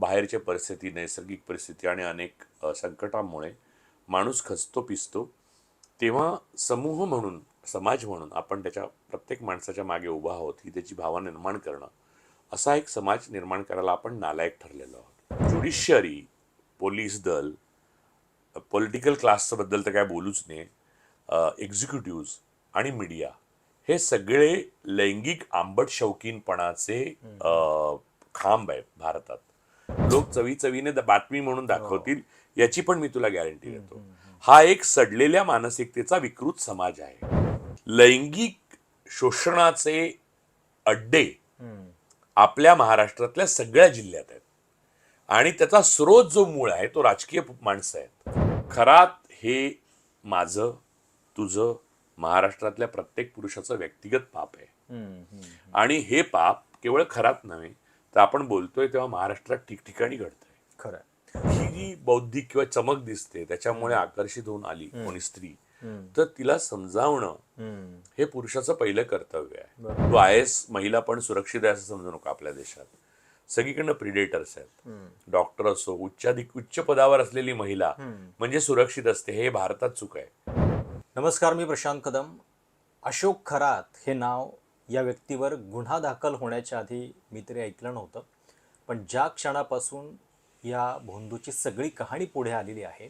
बाहेरच्या परिस्थिती, नैसर्गिक परिस्थिती आणि अनेक संकटांमुळे माणूस खचतो पिसतो, तेव्हा समूह म्हणून, समाज म्हणून आपण त्याच्या प्रत्येक माणसाच्या मागे उभा आहोत ही त्याची भावना निर्माण करणं, असा एक समाज निर्माण करायला आपण नालायक ठरलेलो आहोत. ज्युडिशियरी, पोलीस दल, पॉलिटिकल क्लासचं बद्दल तर काय बोलूच नाही, एक्झिक्युटिव्ह आणि मीडिया हे सगळे लैंगिक आंबट शौकीनपणाचे खांब आहेत भारतात. लोक चवी चवीने बातमी म्हणून दाखवतील याची पण मी तुला गॅरंटी देतो. हा एक सडलेल्या मानसिकतेचा विकृत समाज आहे. लैंगिक शोषणाचे अड्डे आपल्या महाराष्ट्रातल्या सगळ्या जिल्ह्यात आहेत आणि त्याचा स्रोत जो मूळ आहे तो राजकीय माणसं आहेत. खरात हे माझं, तुझं, महाराष्ट्रातल्या प्रत्येक पुरुषाचं व्यक्तिगत पाप आहे. आणि हे पाप केवळ खरात नव्हे तर आपण बोलतोय तेव्हा महाराष्ट्रात ठिकठिकाणी घडतंय. खरं ही जी बौद्धिक किंवा चमक दिसते त्याच्यामुळे आकर्षित होऊन आली कोणी स्त्री, तर तिला समजावणं हे पुरुषाचं पहिलं कर्तव्य आहे. तो IAS महिला पण सुरक्षित आहे असं समजू नका. आपल्या देशात सगळीकडनं प्रिडेटर्स आहेत. डॉक्टर असो, उच्च पदावर असलेली महिला म्हणजे सुरक्षित असते, हे भारतात चूक आहे. नमस्कार, मी प्रशांत कदम. अशोक खरात हे नाव या व्यक्तीवर गुन्हा दाखल होण्याच्या आधी मी तरी ऐकलं नव्हतं, पण ज्या क्षणापासून या भोंदूची सगळी कहाणी पुढे आलेली आहे,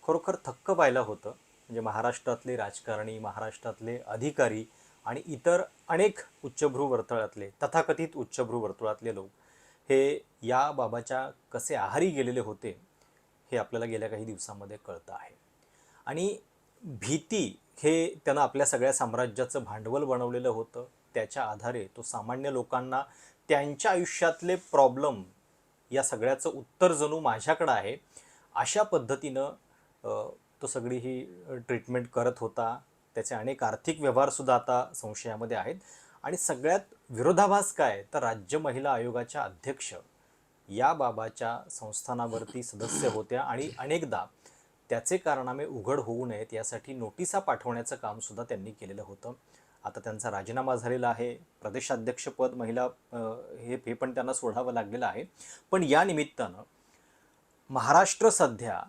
खरोखर थक्क पाहिलं होतं. म्हणजे महाराष्ट्रातले राजकारणी, महाराष्ट्रातले अधिकारी आणि इतर अनेक उच्चभ्रू वर्तुळातले, तथाकथित उच्चभ्रू वर्तुळातले लोक हे या बाबाच्या कसे आहारी गेलेले होते हे आपल्याला गेल्या काही दिवसांमध्ये कळतं आहे. आणि भीती हे त्यानं आपल्या सगळ्या साम्राज्याचं भांडवल बनवलेलं होतं. त्याच्या आधारे तो सामान्य लोकांना त्यांच्या आयुष्यातले प्रॉब्लेम या सगळ्याचं उत्तर जणू माझ्याकडं आहे अशा पद्धतीनं तो सगळी ही ट्रीटमेंट करत होता. त्याचे अनेक आर्थिक व्यवहारसुद्धा आता संशयामध्ये आहेत. आणि सगळ्यात विरोधाभास काय तर राज्य महिला आयोगाच्या अध्यक्ष या बाबाच्या संस्थानावरती सदस्य होत्या आणि अनेकदा त्याचे कारनामे उघड होऊ नयेत यासाठी नोटिसा पाठवण्याचं कामसुद्धा त्यांनी केलेलं होतं. आता त्यांचा राजीनामा झालेला आहे. प्रदेशाध्यक्षपद महिला हे पण त्यांना सोडावं लागलेलं आहे. पण या निमित्तानं महाराष्ट्र सध्या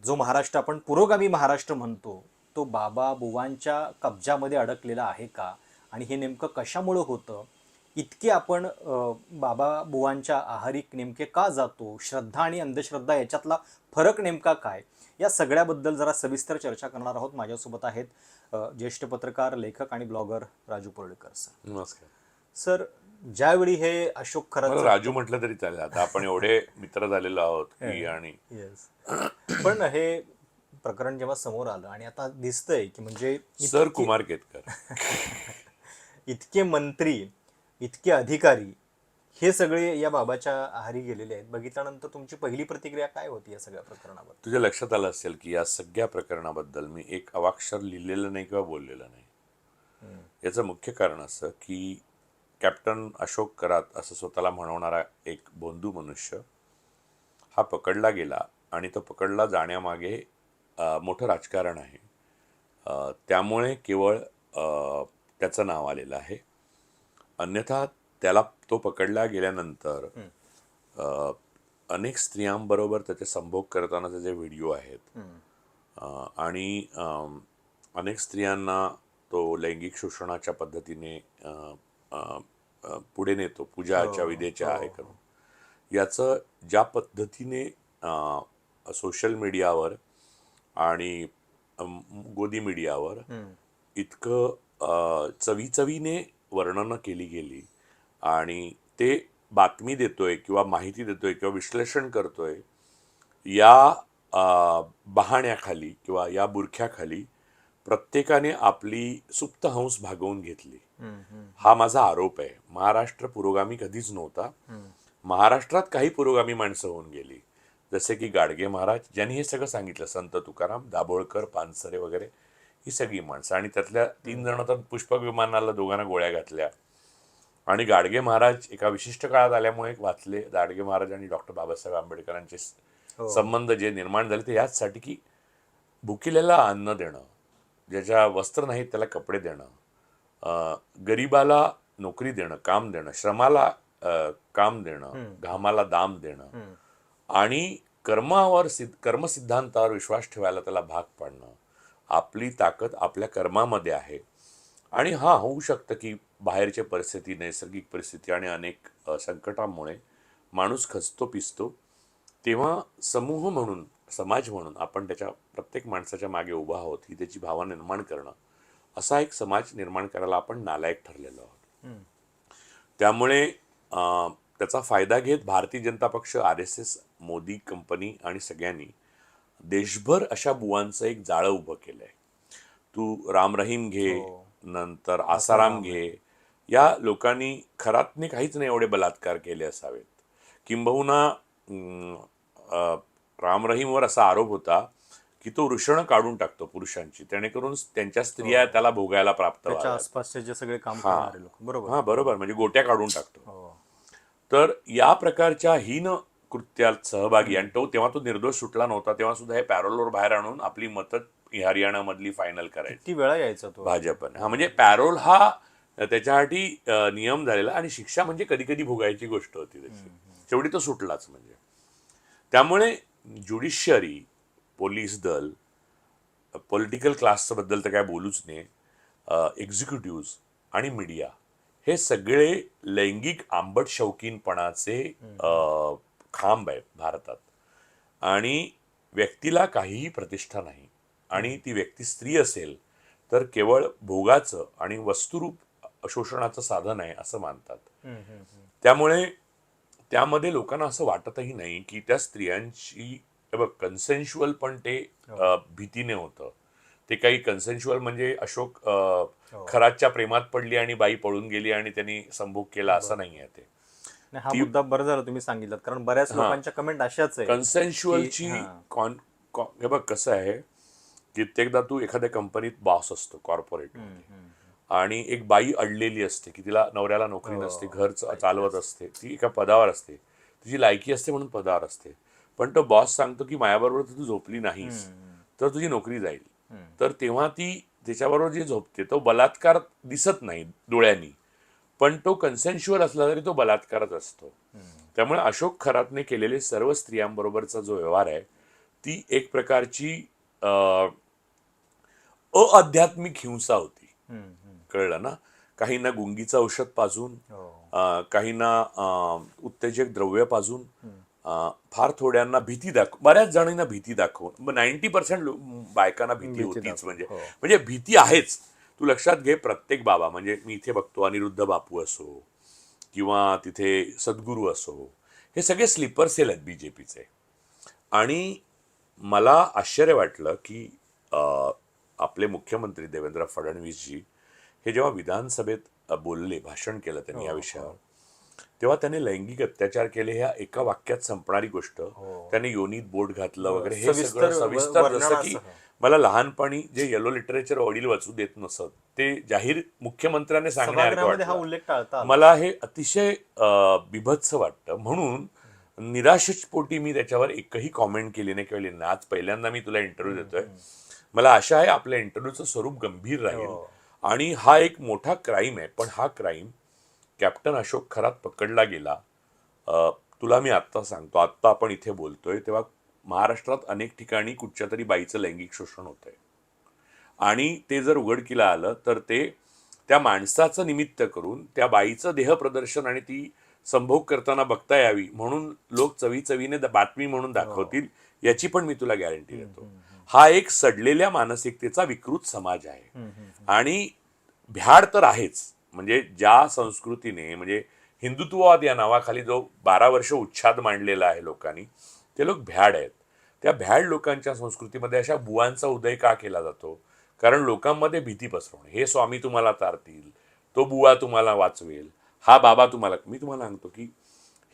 जो महाराष्ट्र आपण पुरोगामी महाराष्ट्र म्हणतो तो बाबा बुवांच्या कब्जामध्ये अडकलेला आहे का, आणि हे नेमकं कशामुळं होतं, इतके आपण बाबा बुवांच्या आहारी नेमके का जातो, श्रद्धा आणि अंधश्रद्धा याच्यातला फरक नेमका काय, या सगळ्याबद्दल जरा सविस्तर चर्चा करणार आहोत. माझ्यासोबत आहेत ज्येष्ठ पत्रकार, लेखक आणि ब्लॉगर राजू परुळेकर सर. नमस्कार सर, ज्यावेळी हे अशोक खरात राजू म्हटलं तरी चालेल, आता आपण एवढे मित्र झालेलो आहोत की. आणि पण हे प्रकरण जेव्हा समोर आलं आणि आता दिसतंय की म्हणजे सर कुमार केतकर इतके मंत्री, इतके अधिकारी हे सगळे या बाबाच्या आहारी गेलेले आहेत, बघितल्यानंतर तुमची पहिली प्रतिक्रिया काय होती या सगळ्या प्रकरणाबद्दल? तुझ्या लक्षात आलं असेल की या सगळ्या प्रकरणाबद्दल मी एक अवाक्षर लिहिलेलं नाही किंवा बोललेलं नाही. याचं मुख्य कारण असं की कॅप्टन अशोक खरात असं स्वतःला म्हणवणारा एक भोंदू मनुष्य हा पकडला गेला आणि तो पकडला जाण्यामागे मोठं राजकारण आहे. त्यामुळे केवळ त्याचं नाव आलेलं आहे. अन्यथा त्याला तो पकडला गेल्यानंतर अनेक स्त्रियांबरोबर त्याचे संभोग करताना त्याचे व्हिडिओ आहेत. आणि अनेक स्त्रियांना तो लैंगिक शोषणाच्या पद्धतीने पुढे नेतो, पूजाच्या विधेच्या आहे करून. याचं ज्या पद्धतीने सोशल मीडियावर आणि गोदी मीडियावर इतकं चवीचवीने वर्णनं केली गेली आणि ते बातमी देतोय किंवा माहिती देतोय किंवा विश्लेषण करतोय, या बहाण्याखाली किंवा या बुरख्याखाली प्रत्येकाने आपली सुप्त हंस भागवून घेतली. हा माझा आरोप आहे. महाराष्ट्र पुरोगामी कधीच नव्हता. महाराष्ट्रात काही पुरोगामी माणसं होऊन गेली, जसे की गाडगे महाराज ज्यांनी हे सगळं सांगितलं, संत तुकाराम, दाभोळकर, पानसरे वगैरे ही सगळी माणसं. आणि त्यातल्या 3 जण तर पुष्पक विमानाला दोघांना गोळ्या घातल्या. आणि गाडगे महाराज एका विशिष्ट काळात आल्यामुळे वाचले. गाडगे महाराज आणि डॉक्टर बाबासाहेब आंबेडकरांचे संबंध जे निर्माण झाले ते याचसाठी की भुकेल्याला अन्न देणं, ज्याच्या वस्त्र नाहीत त्याला कपडे देणं, गरीबाला नोकरी देणं, काम देणं, श्रमाला काम देणं, घामाला दाम देणं, आणि कर्मसिद्धांतावर विश्वास ठेवायला त्याला भाग पाडणं. आपली ताकद आपल्या कर्मामध्ये आहे. आणि होऊ शकतं की बाहेरच्या परिस्थिती, नैसर्गिक परिस्थिती आणि अनेक संकटांमुळे माणूस खचतो पिसतो. तेव्हा समूह म्हणून, समाज म्हणून आपण त्याच्या प्रत्येक माणसाच्या मागे उभा आहोत ही त्याची भावना निर्माण करणं, असा एक समाज निर्माण करायला आपण नालायक ठरलेलो आहोत. त्यामुळे त्याचा फायदा घेत भारतीय जनता पक्ष, RSS, मोदी कंपनी आणि सगळ्यांनी देशभर अशा बुवांचं एक जाळं उभं केलंय. तू राम रहीम घे, नंतर आसाराम घे. या लोकांनी खरातने काहीच नाही एवढे बलात्कार केले असावेत. किंबहुना राम रहीमवर असा आरोप होता की तो वृषणं काढून टाकतो पुरुषांची, जेणेकरून त्यांच्या स्त्रिया त्याला भोगायला प्राप्त त्याच्या व्हाव्यात. आसपासचे जे सगळे काम हा करणारे लोक. बरोबर. हा बरोबर, म्हणजे गोट्या काढून टाकतो. हो. तर या प्रकारच्या हीन कृत्यात सहभागी, आणि तेव्हा तो निर्दोष सुटला नव्हता, तेव्हा सुद्धा हे पॅरोलवर बाहेर आणून आपली मतं हरियाणामधली फायनल करायची किती वेळा यायचा तो. भाजपने. म्हणजे पॅरोल हा त्याच्यासाठी नियम झालेला, आणि शिक्षा म्हणजे कधी कधी भोगायची गोष्ट होती त्याची. शेवटी तो सुटलाच. म्हणजे त्यामुळे ज्युडिशियरी, पोलीस दल, पॉलिटिकल क्लासचं बद्दल तर काय बोलूच नाही, एक्झिक्युटिव्ह आणि मीडिया, हे सगळे लैंगिक आंबट शौकीनपणाचे खांब आहेत भारतात. आणि व्यक्तीला काहीही प्रतिष्ठा नाही, आणि ती व्यक्ती स्त्री असेल तर केवळ भोगाचं आणि वस्तुरूप शोषणाचं साधन आहे असं मानतात. त्यामुळे त्यामध्ये लोकांना असं वाटतही नाही की त्या स्त्रियांची कन्सेन्शुअल पण ते भीतीने होतं. ते काही कन्सेन्शुअल म्हणजे अशोक खराच्या प्रेमात पडली आणि बाई पळून गेली आणि त्यांनी संभोग केला असं नाही आहे ते. हा मुद्दा बरं झालं तुम्ही सांगितलं, कारण बऱ्याच लोकांच्या कमेंट अशाच आहे. कन्सेन्शुअलची हे बघ कसं आहे, कित्येकदा तू एखाद्या कंपनीत बॉस असतो कॉर्पोरेट, आणि एक बाई अडलेली असते की तिला नवऱ्याला नोकरी नसते, घर चालवत असते, ती एका पदावर असते, तिची लायकी असते म्हणून पदावर असते, पण तो बॉस सांगतो की माझ्याबरोबर तू झोपली नाहीस तर तुझी नोकरी जाईल. तर तेव्हा ती त्याच्याबरोबर जी झोपते तो बलात्कार दिसत नाही डोळ्यांनी, पण तो कन्सेन्शुअल असला तरी तो बलात्कारच असतो. त्यामुळे अशोक खरातने केलेले सर्व स्त्रियांबरोबरचा जो व्यवहार आहे ती एक प्रकारची अध्यात्मिक हिंसा होती. कळलं ना? काहींना गुंगीचं औषध पाजून, काहींना उत्तेजक द्रव्य पाजून, फार थोड्यांना भीती बऱ्याच जणांना भीती दाखवून, 90% बायकांना भीती होतीच. म्हणजे भीती आहेच. तू लक्षात घे, प्रत्येक बाबा, म्हणजे मी इथे बघतो अनिरुद्ध बापू असो किंवा तिथे सद्गुरू असो, हे सगळे स्लीपर सेल आहेत बीजेपीचे. आणि मला आश्चर्य वाटलं की आपले मुख्यमंत्री देवेंद्र फडणवीसजी हे जेव्हा विधानसभेत बोलले, भाषण केलं त्यांनी या विषयावर, तेव्हा त्याने लैंगिक अत्याचार केले ह्या एका वाक्यात संपणारी गोष्ट, त्याने योनीत बोट घातलं वगैरे, हे सगळं सविस्तर, जसं की मला लहानपणी जे येलो लिटरेचर वडील वाचू देत नसत ते जाहीर मुख्यमंत्र्याने सांगण्यासारखं वाटलं. मला हे अतिशय बिभत्स वाटतं. म्हणून निराशेपोटी मी त्याच्यावर एकही कॉमेंट केली नाही किंवा लिहिली नाही. आज पहिल्यांदा मी तुला इंटरव्ह्यू देतोय. मला आशा आहे आपल्या इंटरव्ह्यूचं स्वरूप गंभीर राहील, आणि हा एक मोठा क्राईम आहे, पण हा क्राईम कॅप्टन अशोक खरात पकडला गेला. तुला मी आत्ता सांगतो, आत्ता आपण इथे बोलतोय तेव्हा महाराष्ट्रात अनेक ठिकाणी कुठच्या तरी बाईचं लैंगिक शोषण होतंय, आणि ते जर उघडकीला आलं तर ते त्या माणसाचं निमित्त करून त्या बाईचं देहप्रदर्शन आणि ती संभोग करताना बघता यावी म्हणून लोक चवीचवीने बातमी म्हणून दाखवतील, याची पण मी तुला गॅरंटी देतो. हा एक सडलेल्या मानसिकतेचा विकृत समाज आहे. आणि भ्याड तर आहेच. म्हणजे ज्या संस्कृतीने, म्हणजे हिंदुत्ववाद या नावाखाली जो 12 वर्ष उच्छाद मांडलेला आहे लोकांनी, ते लोक भ्याड आहेत. त्या भ्याड लोकांच्या संस्कृतीमध्ये अशा बुवांचा उदय का केला जातो? कारण लोकांमध्ये भीती पसरवणे. हे स्वामी तुम्हाला तारतील, तो बुवा तुम्हाला वाचवेल, हा बाबा तुम्हाला. मी तुम्हाला सांगतो की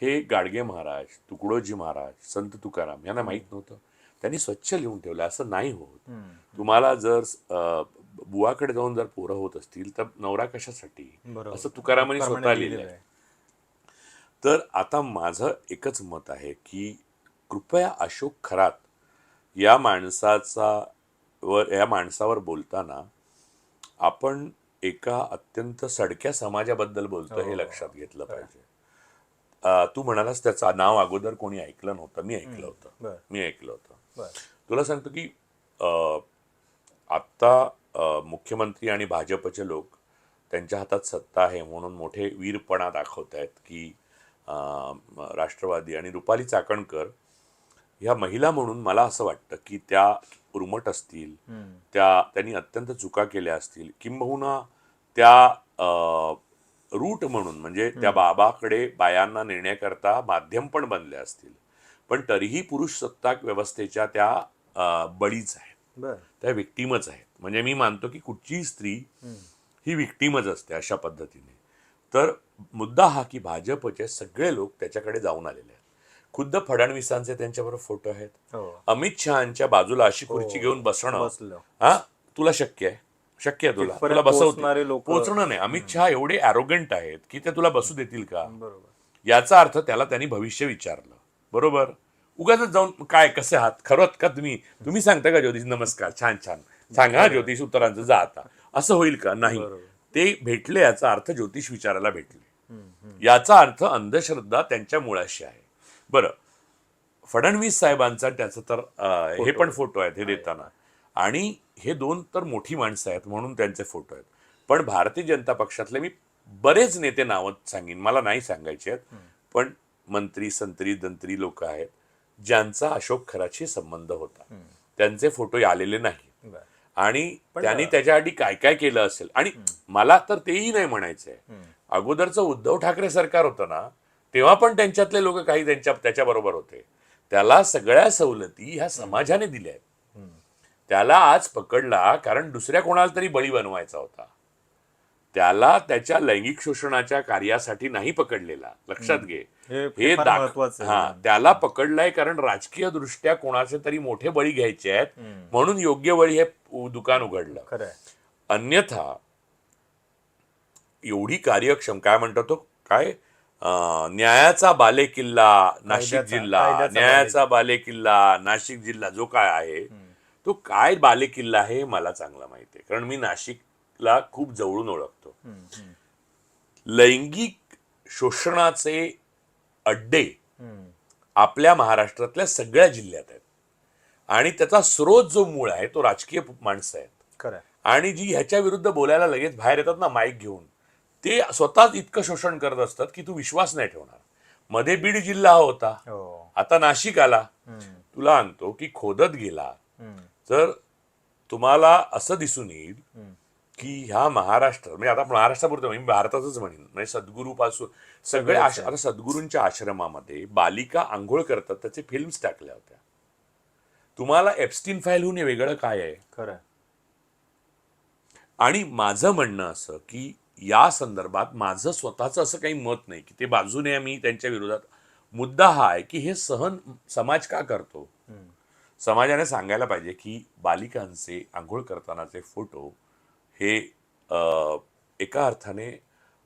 हे गाडगे महाराज, तुकडोजी महाराज, संत तुकाराम यांना माहीत नव्हतं. त्यांनी स्वच्छ लिहून ठेवलं असं नाही होत. तुम्हाला जर बुवाकडे जाऊन जर पोरं होत असतील तर नवरा कशासाठी, असं तुकारामांनी स्वतः लिहिलं आहे. तर आता माझं एकच मत आहे की कृपया अशोक खरात या माणसावर बोलताना आपण एका अत्यंत सडक्या समाजाबद्दल बोलतो हे लक्षात घेतलं पाहिजे. तू म्हणालास त्याचं नाव अगोदर कोणी ऐकलं नव्हतं, मी ऐकलं होतं. बरं. मी ऐकलं होतं. बरं. तुला सांगतो की आत्ता मुख्यमंत्री आणि भाजपचे लोक त्यांच्या हातात सत्ता आहे म्हणून मोठे वीरपणा दाखवत आहेत की राष्ट्रवादी आणि रुपाली चाकणकर ह्या महिला म्हणून मला असं वाटतं की त्या उर्मट असतील, त्यांनी अत्यंत चुका केल्या असतील, किंबहुना त्या रूट म्हणून म्हणजे त्या बाबाकडे बायांना नेण्याकरता माध्यम पण बनले असतील, पण तरीही पुरुष सत्ताक व्यवस्थेच्या त्या बळीच आहेत, बरं. त्या विक्टीमच आहेत. म्हणजे मी मानतो की कुठचीही स्त्री ही विक्टीमच असते अशा पद्धतीने. तर मुद्दा हा की भाजपचे सगळे लोक त्याच्याकडे जाऊन आलेले आहेत. खुद्द फडणवीसांचे त्यांच्याबरोबर फोटो आहेत. हो. अमित शहाच्या बाजूला अशी खुर्ची घेऊन बसणं, बसलं. हा तुला शक्य आहे? शक्य आहे तुला? तिथपर्यंत तुला बसवते? पोहोचणारे लोकं- पोहोचणं नाही. अमित शहा एवढे ॲरोगंट आहेत की ते तुला बसू देतील का? बरोबर. याचा अर्थ त्याला त्यांनी भविष्य विचारलं. बरोबर. उगाच जाऊन काय कसे आहात, खरंच का तुम्ही सांगता का ज्योतिष? नमस्कार, छान छान सांगा ज्योतिष उत्तरांचं, जा आता. असं होईल का? नाही. ते भेटले याचा अर्थ ज्योतिष विचारायला भेटले, याचा अर्थ अंधश्रद्धा त्यांच्या मुळाशी आहे. बरं, फडणवीस साहेबांचा त्याचं तर हे पण फोटो आहेत हे देताना, आणि हे दोन तर मोठी माणसं आहेत म्हणून त्यांचे फोटो आहेत. पण भारतीय जनता पक्षातले मी बरेच नेते नावं सांगेन, मला नाही सांगायचे आहेत, पण मंत्री संत्री दंत्री लोक आहेत ज्यांचा अशोक खराशी संबंध होता, त्यांचे फोटो आलेले नाही. बरं. आणि त्यांनी त्याच्यासाठी काय काय केलं असेल. आणि मला तर तेही नाही म्हणायचंय, अगोदरचं उद्धव ठाकरे सरकार होतं ना, तेव्हा पण त्यांच्यातले लोक काही त्याच्याबरोबर होते. त्याला सगळ्या सवलती ह्या समाजाने दिल्या आहेत. त्याला आज पकडला कारण दुसऱ्या कोणाला तरी बळी बनवायचा होता. त्याला त्याच्या लैंगिक शोषणाच्या कार्यासाठी नाही पकडलेला, लक्षात घे. हे फार महत्त्वाचं आहे. हा, त्याला पकडलाय कारण राजकीय दृष्ट्या कोणाचे तरी मोठे बळी घ्यायचे आहेत म्हणून योग्य बळी हे दुकान उघडलं. खरं आहे. अन्यथा एवढी कार्यक्षम काय म्हणतो तो काय न्यायाचा बालेकिल्ला नाशिक जिल्हा, न्यायाचा बालेकिल्ला नाशिक जिल्हा जो काय आहे तो काय बालेकिल्ला आहे मला चांगला माहिती आहे, कारण मी नाशिकला खूप जवळून ओळखतो. लैंगिक शोषणाचे अड्डे आपल्या महाराष्ट्रातल्या सगळ्या जिल्ह्यात आहेत आणि त्याचा स्रोत जो मूळ आहे तो राजकीय माणसं आहेत. खरं आहे. आणि जी ह्याच्या विरुद्ध बोलायला लगेच बाहेर येतात ना माईक घेऊन, ते स्वतःच इतकं शोषण करत असतात की तू विश्वास नाही ठेवणार. मध्ये बीड जिल्हा होता, आता नाशिक आला. तुला सांगतो की खोदत गेला तर तुम्हाला असं दिसून येईल की ह्या महाराष्ट्र म्हणजे आता महाराष्ट्रापुरतं मी भारतातच म्हणेन, म्हणजे सद्गुरू पासून सगळे आता सद्गुरूंच्या आश्रमामध्ये बालिका आंघोळ करतात त्याचे फिल्म्स टाकल्या होत्या. तुम्हाला एप्स्टीन फाईल हे वेगळं काय आहे? खरं आहे. आणि माझं म्हणणं असं की या संदर्भात माझं स्वतःचं असं काही मत नाही की ते बाजूने मी त्यांच्या विरोधात. मुद्दा हा आहे की हे सहन समाज का करतो? समाजाने सांगायला पाहिजे की बालिकांचे आंघोळ करतानाचे फोटो हे एका अर्थाने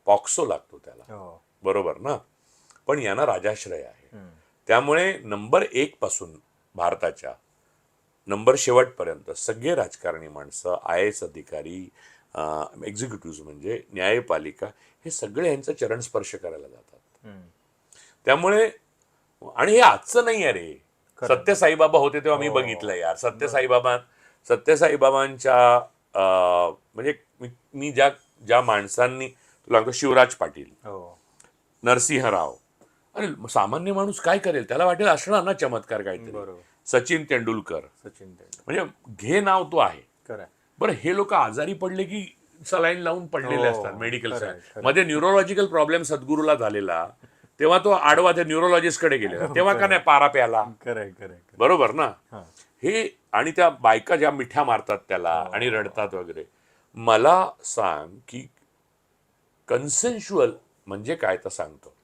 पॉक्सो लागतो त्याला, बरोबर ना? पण यांना राजाश्रय आहे. त्यामुळे नंबर 1 पासून भारताच्या नंबर शेवटपर्यंत सगळे राजकारणी माणसं, IAS अधिकारी, एक्झिक्युटिव्ह म्हणजे न्यायपालिका, हे सगळे यांचं चरण स्पर्श करायला जातात. त्यामुळे आणि हे आजचं नाही आहे रे. सत्य साईबाबा होते तेव्हा मी बघितलं यार. सत्यसाईबाबांच्या म्हणजे मी ज्या माणसांनी तुला सांगतो, शिवराज पाटील, नरसिंह राव, अरे सामान्य माणूस काय करेल? त्याला वाटेल असणार ना चमत्कार काहीतरी. सचिन तेंडुलकर म्हणजे घे नाव तो आहे. बरं, हे लोक आजारी पडले की सलाईन लावून पडलेले असतात मेडिकल मध्ये. न्यूरोलॉजिकल प्रॉब्लेम सद्गुरूला झालेला तेव्हा तो आडवा त्या न्यूरोलॉजिस्ट कडे गेलेला, तेव्हा का नाही पारा प्याला? बरोबर ना? हे आणि त्या बायका ज्या मिठ्या मारतात त्याला आणि रडतात वगैरे. मला सांग की कन्सेन्शुअल म्हणजे काय तर सांगतो.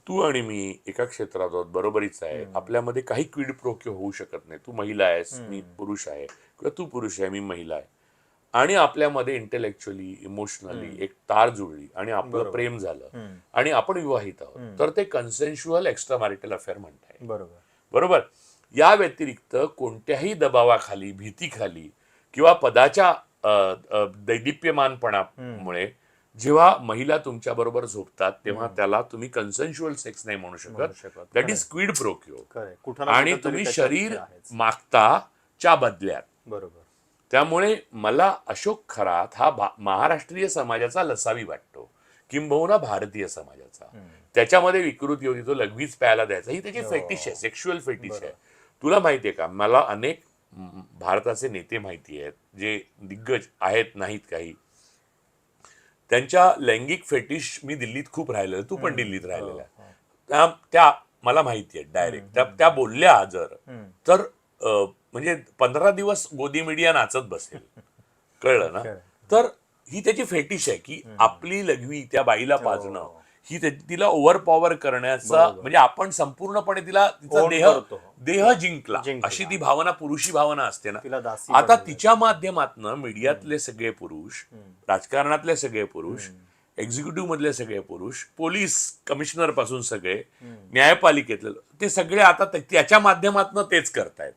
तू आणि मी एका क्षेत्रात आहोत, बरोबरीच आहे. आपल्यामध्ये काही क्विड प्रो क्यो होऊ शकत नाही. तू महिला आहेस, मी पुरुष आहे, किंवा तू पुरुष आहे, मी महिला आहे, आणि आपल्यामध्ये इंटेलेक्च्युअली इमोशनली एक तार जुळली आणि आपलं प्रेम झालं आणि आपण विवाहित आहोत, तर ते कन्सेन्शुअल एक्स्ट्रा मॅरिटल अफेअर म्हणताय. बरोबर. या व्यतिरिक्त कोणत्याही दबावाखाली, भीतीखाली किंवा पदाच्या दैदिप्यमानपणामुळे जेव्हा महिला तुमच्या बरोबर झोपतात तेव्हा त्याला तुम्ही कन्सेन्शुअल सेक्स नाही म्हणू शकत. शकत. That is quid pro quo. खरंय. कुठं ना आणि कुठं तरी तुम्ही त्याच्यात शरीर हे आहेच. मागताच्या बदल्यात. बरोबर. त्यामुळे मला अशोक खरात हा महाराष्ट्रीय समाजाचा लसावी वाटतो, किंबहुना भारतीय समाजाचा. त्याच्यामध्ये विकृती होती, तो लघवीच प्यायला द्यायचा, ही त्याची फेटिश आहे, सेक्शुअल फेटिश आहे. तुला माहितीये का, मला अनेक भारताचे नेते माहिती आहेत जे दिग्गज आहेत, नाहीत काही, त्यांच्या लैंगिक फेटिश मी दिल्लीत खूप राहिलेलं, तू पण दिल्लीत राहिलेला, त्या मला माहिती आहे डायरेक्ट. त्या बोलल्या जर तर म्हणजे 15 दिवस गोदी मीडिया नाचत बसेल, कळलं ना. तर ही त्याची फेटिश आहे की आपली लघवी त्या बाईला पाजणं, ही तिला ओव्हर पॉवर करण्याचा, म्हणजे आपण संपूर्णपणे तिचा देह जिंकला, अशी ती भावना, पुरुषी भावना असते ना. आता तिच्या माध्यमातून मीडियातले सगळे पुरुष, राजकारणातले सगळे पुरुष, एक्झिक्युटिव्ह मधले सगळे पुरुष, पोलीस कमिशनर पासून सगळे, न्यायपालिकेतले, ते सगळे आता त्याच्या माध्यमातून तेच करतायत.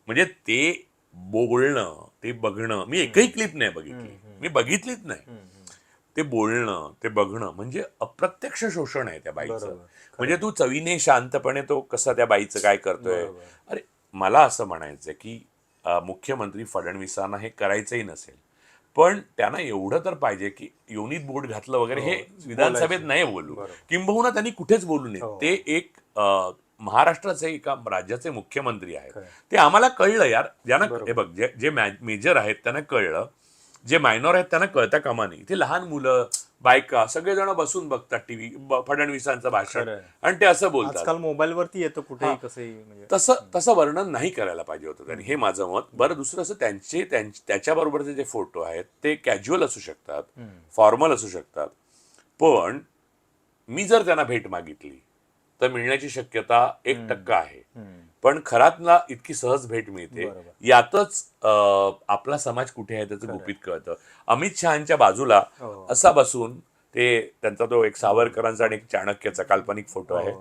म्हणजे ते बोलणं, ते बघणं, मी एकही क्लिप नाही बघितली, मी बघितलीच नाही. ते बोलणं, ते बघणं म्हणजे अप्रत्यक्ष शोषण आहे त्या बाईचं. म्हणजे तू चवीने शांतपणे तो कसा त्या बाईचं काय करतोय. अरे मला असं म्हणायचं की मुख्यमंत्री फडणवीसांना हे करायचंही नसेल, पण त्यांना एवढं तर पाहिजे की योनीत बोट घातलं वगैरे हे विधानसभेत नाही बोलू, किंबहुना त्यांनी कुठेच बोलू नये. ते एक महाराष्ट्राचे एका राज्याचे मुख्यमंत्री आहेत. ते आम्हाला कळलं यार, ज्यांना हे बघ, जे मेजर आहेत त्यांना कळलं, जे मायनॉर आहेत त्यांना कळता कामा नये. इथे लहान मुलं, बायका सगळेजण बसून बघतात टीव्ही, फडणवीसांचं भाषण, आणि ते असं बोलतात. आजकाल मोबाईलवरती येतं कुठेही कसंही. म्हणजे तसं वर्णन नाही करायला पाहिजे होतं त्यांनी, हे माझं मत. बरं, दुसरं असं, त्याच्याबरोबरचे जे फोटो आहेत ते कॅज्युअल असू शकतात, फॉर्मल असू शकतात, पण मी जर त्यांना भेट मागितली तर मिळण्याची शक्यता 1% आहे. पण खरातला इतकी सहज भेट मिळते, यातच आपला समाज कुठे आहे त्याचं गुपित कळतं. अमित शहाच्या बाजूला असा बसून त्यांचा तो एक सावरकरांचा आणि एक चाणक्याचा काल्पनिक फोटो आहे,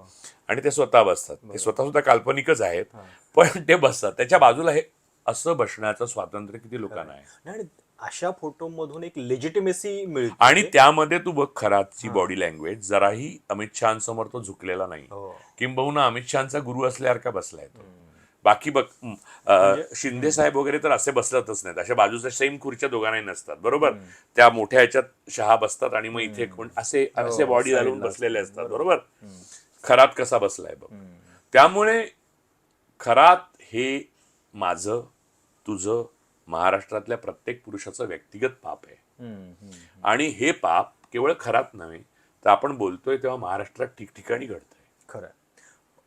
आणि ते स्वतः बसतात. ते स्वतः सुद्धा काल्पनिकच आहेत, पण ते बसतात. त्याच्या बाजूला हे असं बसण्याचं स्वातंत्र्य किती लोकांना आहे. अशा फोटो मधून एक लेजिटिमेसी मिळते. आणि त्यामध्ये तू बघ, खरातची बॉडी लँग्वेज जराही अमित शहांसमोर तो झुकलेला नाही, किंबहुना अमित शहांचा गुरु असल्यासारखा बसलाय तो. बाकी बघ, शिंदे साहेब वगैरे तर असे बसतच नाहीत, अशा बाजूच्या सेम खुर्च्या दोघांनाही नसतात, बरोबर. त्या मोठ्या ह्याच्यात शहा बसतात आणि मग इथे असे बॉडी घालून बसलेले असतात, बरोबर. खरात कसा बसलाय बघ. त्यामुळे खरात हे माझं, तुझं, महाराष्ट्रातल्या प्रत्येक पुरुषाचं व्यक्तिगत पाप आहे. आणि हे पाप केवळ खरात नव्हे, तर आपण बोलतोय तेव्हा महाराष्ट्रात ठिकठिकाणी घडतंय. खरं.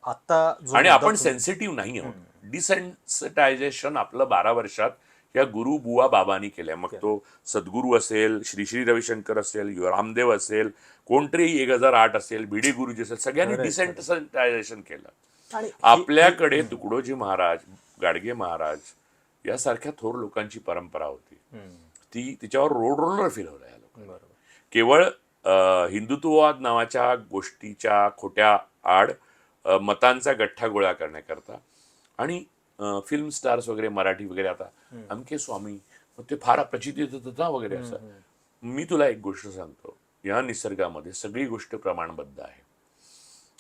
आता आणि आपण सेन्सिटिव्ह नाही आहोत. डिसेन्सिटायझेशन आपलं 12 वर्षात या गुरु बुवा बाबांनी केलंय. मग तो सद्गुरू असेल, श्री श्री रविशंकर असेल, रामदेव असेल, कोणतरी 1008 असेल, भिडे गुरुजी असेल, सगळ्यांनी डिसेन्सिटायझेशन केलं. आपल्याकडे तुकडोजी महाराज, गाडगे महाराज यासारख्या थोर लोकांची परंपरा होती. तिच्यावर रोड रोलर फिरवलं या लोकांनी. केवळ हिंदुत्ववाद नावाच्या गोष्टीच्या खोट्या आड मतांचा गठ्ठा गोळा करण्याकरता. आणि फिल्म स्टार्स वगैरे, मराठी वगैरे, आता अमके स्वामी, ते फार प्रचितीत होतं वगैरे असं. मी तुला एक गोष्ट सांगतो, या निसर्गामध्ये सगळी गोष्ट प्रमाणबद्ध आहे.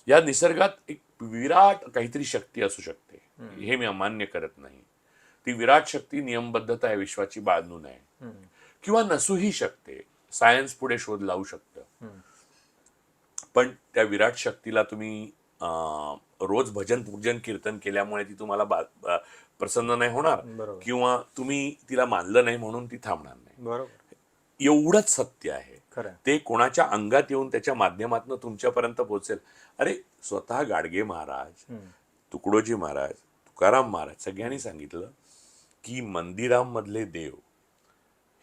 या निसर्गात एक विराट काहीतरी शक्ती असू शकते, हे मी अमान्य करत नाही. ती विराट शक्ती नियमबद्धता या विश्वाची बांधून आहे, किंवा नसूही शकते. सायन्स पुढे शोध लावू शकतं. पण त्या विराट शक्तीला तुम्ही रोज भजन पूजन कीर्तन केल्यामुळे ती तुम्हाला प्रसन्न नाही होणार, किंवा तुम्ही तिला मानलं नाही म्हणून ती थांबणार नाही. एवढंच सत्य आहे. ते कोणाच्या अंगात येऊन त्याच्या माध्यमातून तुमच्यापर्यंत पोहोचेल. अरे स्वतः गाडगे महाराज, तुकडोजी महाराज, तुकाराम महाराज सगळ्यांनी सांगितलं की मंदिरांमधले देव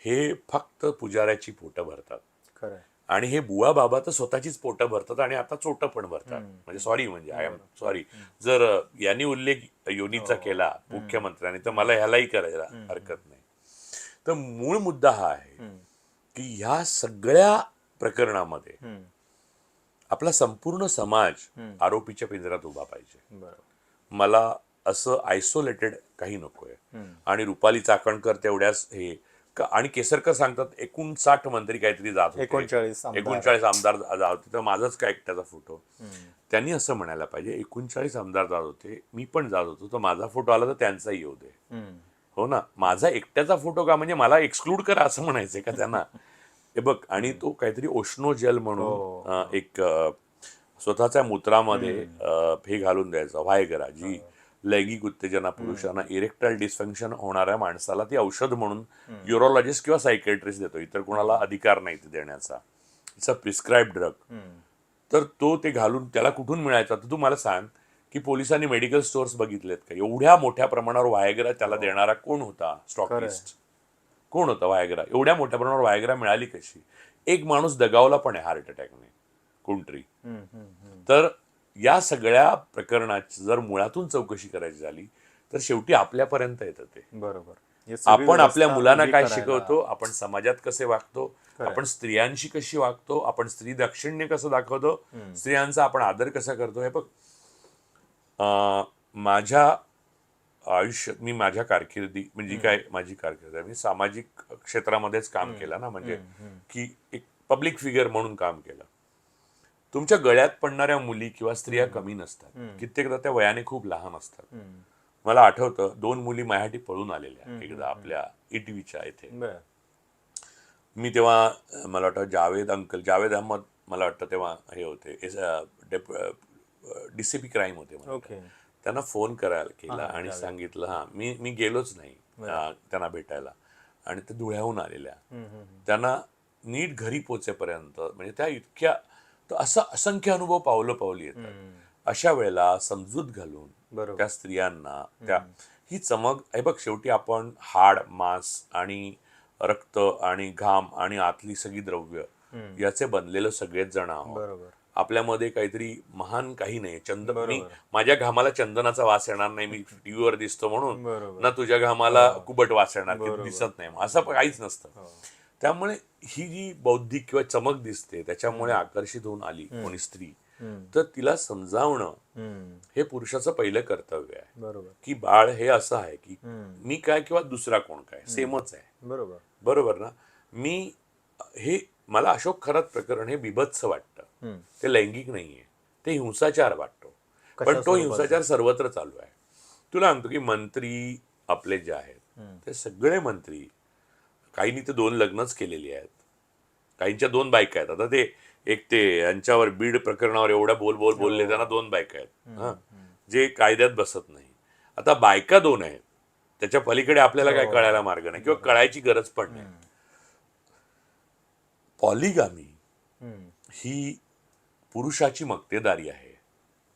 हे फक्त पुजाऱ्याची पोटं भरतात, आणि हे बुवा बाबा तर स्वतःचीच पोटं भरतात, आणि आता चोटं पण भरतात. म्हणजे आय एम सॉरी, जर यांनी उल्लेख योनीचा केला मुख्यमंत्र्यांनी, तर मला ह्यालाही करायला हरकत नाही. तर मूळ मुद्दा हा आहे की ह्या सगळ्या प्रकरणामध्ये आपला संपूर्ण समाज आरोपीच्या पिंजऱ्यात उभा पाहिजे. मला असं आयसोलेटेड काही नकोय. आणि रुपाली चाकणकर तेवढ्याच हे आणि केसरकर सांगतात 59 मंत्री काहीतरी जात होते, 39 आमदार. 39 आमदार जात होते, तर माझाच काय एकट्याचा फोटो. त्यांनी असं म्हणायला पाहिजे 39 आमदार जात होते, मी पण जात होतो, तर माझा फोटो आला तर त्यांचाही येऊ दे. हो ना, माझा एकट्याचा फोटो का, म्हणजे मला एक्सक्लूड करा असं म्हणायचंय का त्यांना? हे बघ, आणि तो काहीतरी ओशनो जेल म्हणून एक स्वतःच्या मूत्रामध्ये हे घालून द्यायचा व्हायगरा, जी लैंगिक उत्तेजना पुरुषांना इरेक्टाईल डिस्फंक्शन होणाऱ्या माणसाला ती औषध म्हणून युरोलॉजिस्ट किंवा सायकेट्रिस्ट देतो, इतर कोणाला अधिकार नाही ते देण्याचा. It's a prescribe drug. तर तो ते घालून त्याला कुठून मिळायचा, तर तू मला सांग की पोलिसांनी मेडिकल स्टोअर्स बघितलेत का? एवढ्या मोठ्या प्रमाणावर व्हायगरा त्याला देणारा कोण होता? स्टॉकिस्ट कोण होता? व्हायगरा एवढ्या मोठ्या प्रमाणावर व्हायगरा मिळाली कशी? एक माणूस दगावला पण आहे हार्ट अटॅकने कोणतरी. तर या सगळ्या प्रकरणाची जर मुळातून चौकशी करायची झाली तर शेवटी आपल्यापर्यंत येतं ते. बरोबर. आपण आपल्या मुलांना काय शिकवतो, आपण समाजात कसे वागतो, आपण स्त्रियांशी कशी वागतो, आपण स्त्री दाक्षिण्य कसं दाखवतो, स्त्रियांचा आपण आदर कसा करतो. हे बघ, माझ्या आयुष्यात मी माझ्या कारकिर्दी म्हणजे काय माझी कारकीर्द आहे, मी सामाजिक क्षेत्रामध्येच काम केलं ना, म्हणजे की एक पब्लिक फिगर म्हणून काम केलं. तुमच्या गळ्यात पडणाऱ्या मुली किंवा स्त्रिया कमी नसतात, कित्येकदा त्या वयाने खूप लहान असतात. मला आठवतं 2 मुली माझ्यासाठी पळून आलेल्या एकदा आपल्या इटवीच्या इथे. मी तेव्हा मला वाटतं जावेद अहमद मला वाटतं तेव्हा हे होते, DCP क्राईम होते. त्यांना फोन करायला केला आणि सांगितलं मी गेलोच नाही त्यांना भेटायला, आणि ते धुळ्याहून आलेल्या. त्यांना नीट घरी पोचेपर्यंत म्हणजे त्या इतक्या, तर असं असंख्य अनुभव पावली येतात. अशा वेळेला समजूत घालून त्या स्त्रियांना त्या ही चमक आहे बघ. शेवटी आपण हाड मांस आणि रक्त आणि घाम आणि आतली सगळी द्रव्य याचे बनलेलं सगळेच जण आहोत. आपल्यामध्ये काहीतरी महान काही नाही. मी माझ्या घामाला चंदनाचा वास येणार नाही, मी टीव्हीवर दिसतो म्हणून, ना तुझ्या घामाला कुबट वास येणार की दिसत नाही, असं काहीच नसतं. त्यामुळे ही जी बौद्धिक किंवा चमक दिसते त्याच्यामुळे आकर्षित होऊन आली कोणी स्त्री, तर तिला समजावणं हे पुरुषाचं पहिलं कर्तव्य आहे. की बाळ हे असं आहे की मी काय किंवा दुसरा कोण काय सेमच आहे. बरोबर ना? मला अशोक खरात प्रकरण हे बिभत्स वाटतं. ते लैंगिक नाहीये, ते हिंसाचार वाटतो. पण तो हिंसाचार सर्वत्र चालू आहे. तुला सांगतो की मंत्री आपले जे आहेत ते सगळे मंत्री, काहींनी ते 2 लग्नच केलेली आहेत, काहींच्या 2 बायका आहेत. आता ते यांच्यावर बीड प्रकरणावर एवढ्या बोलले, त्यांना 2 बायका आहेत, जे कायद्यात बसत नाही. आता बायका 2 आहेत, त्याच्या पलीकडे आपल्याला काय कळायला मार्ग नाही किंवा कळायची गरज पण नाही. पॉलिगामी ही पुरुषाची मक्तेदारी आहे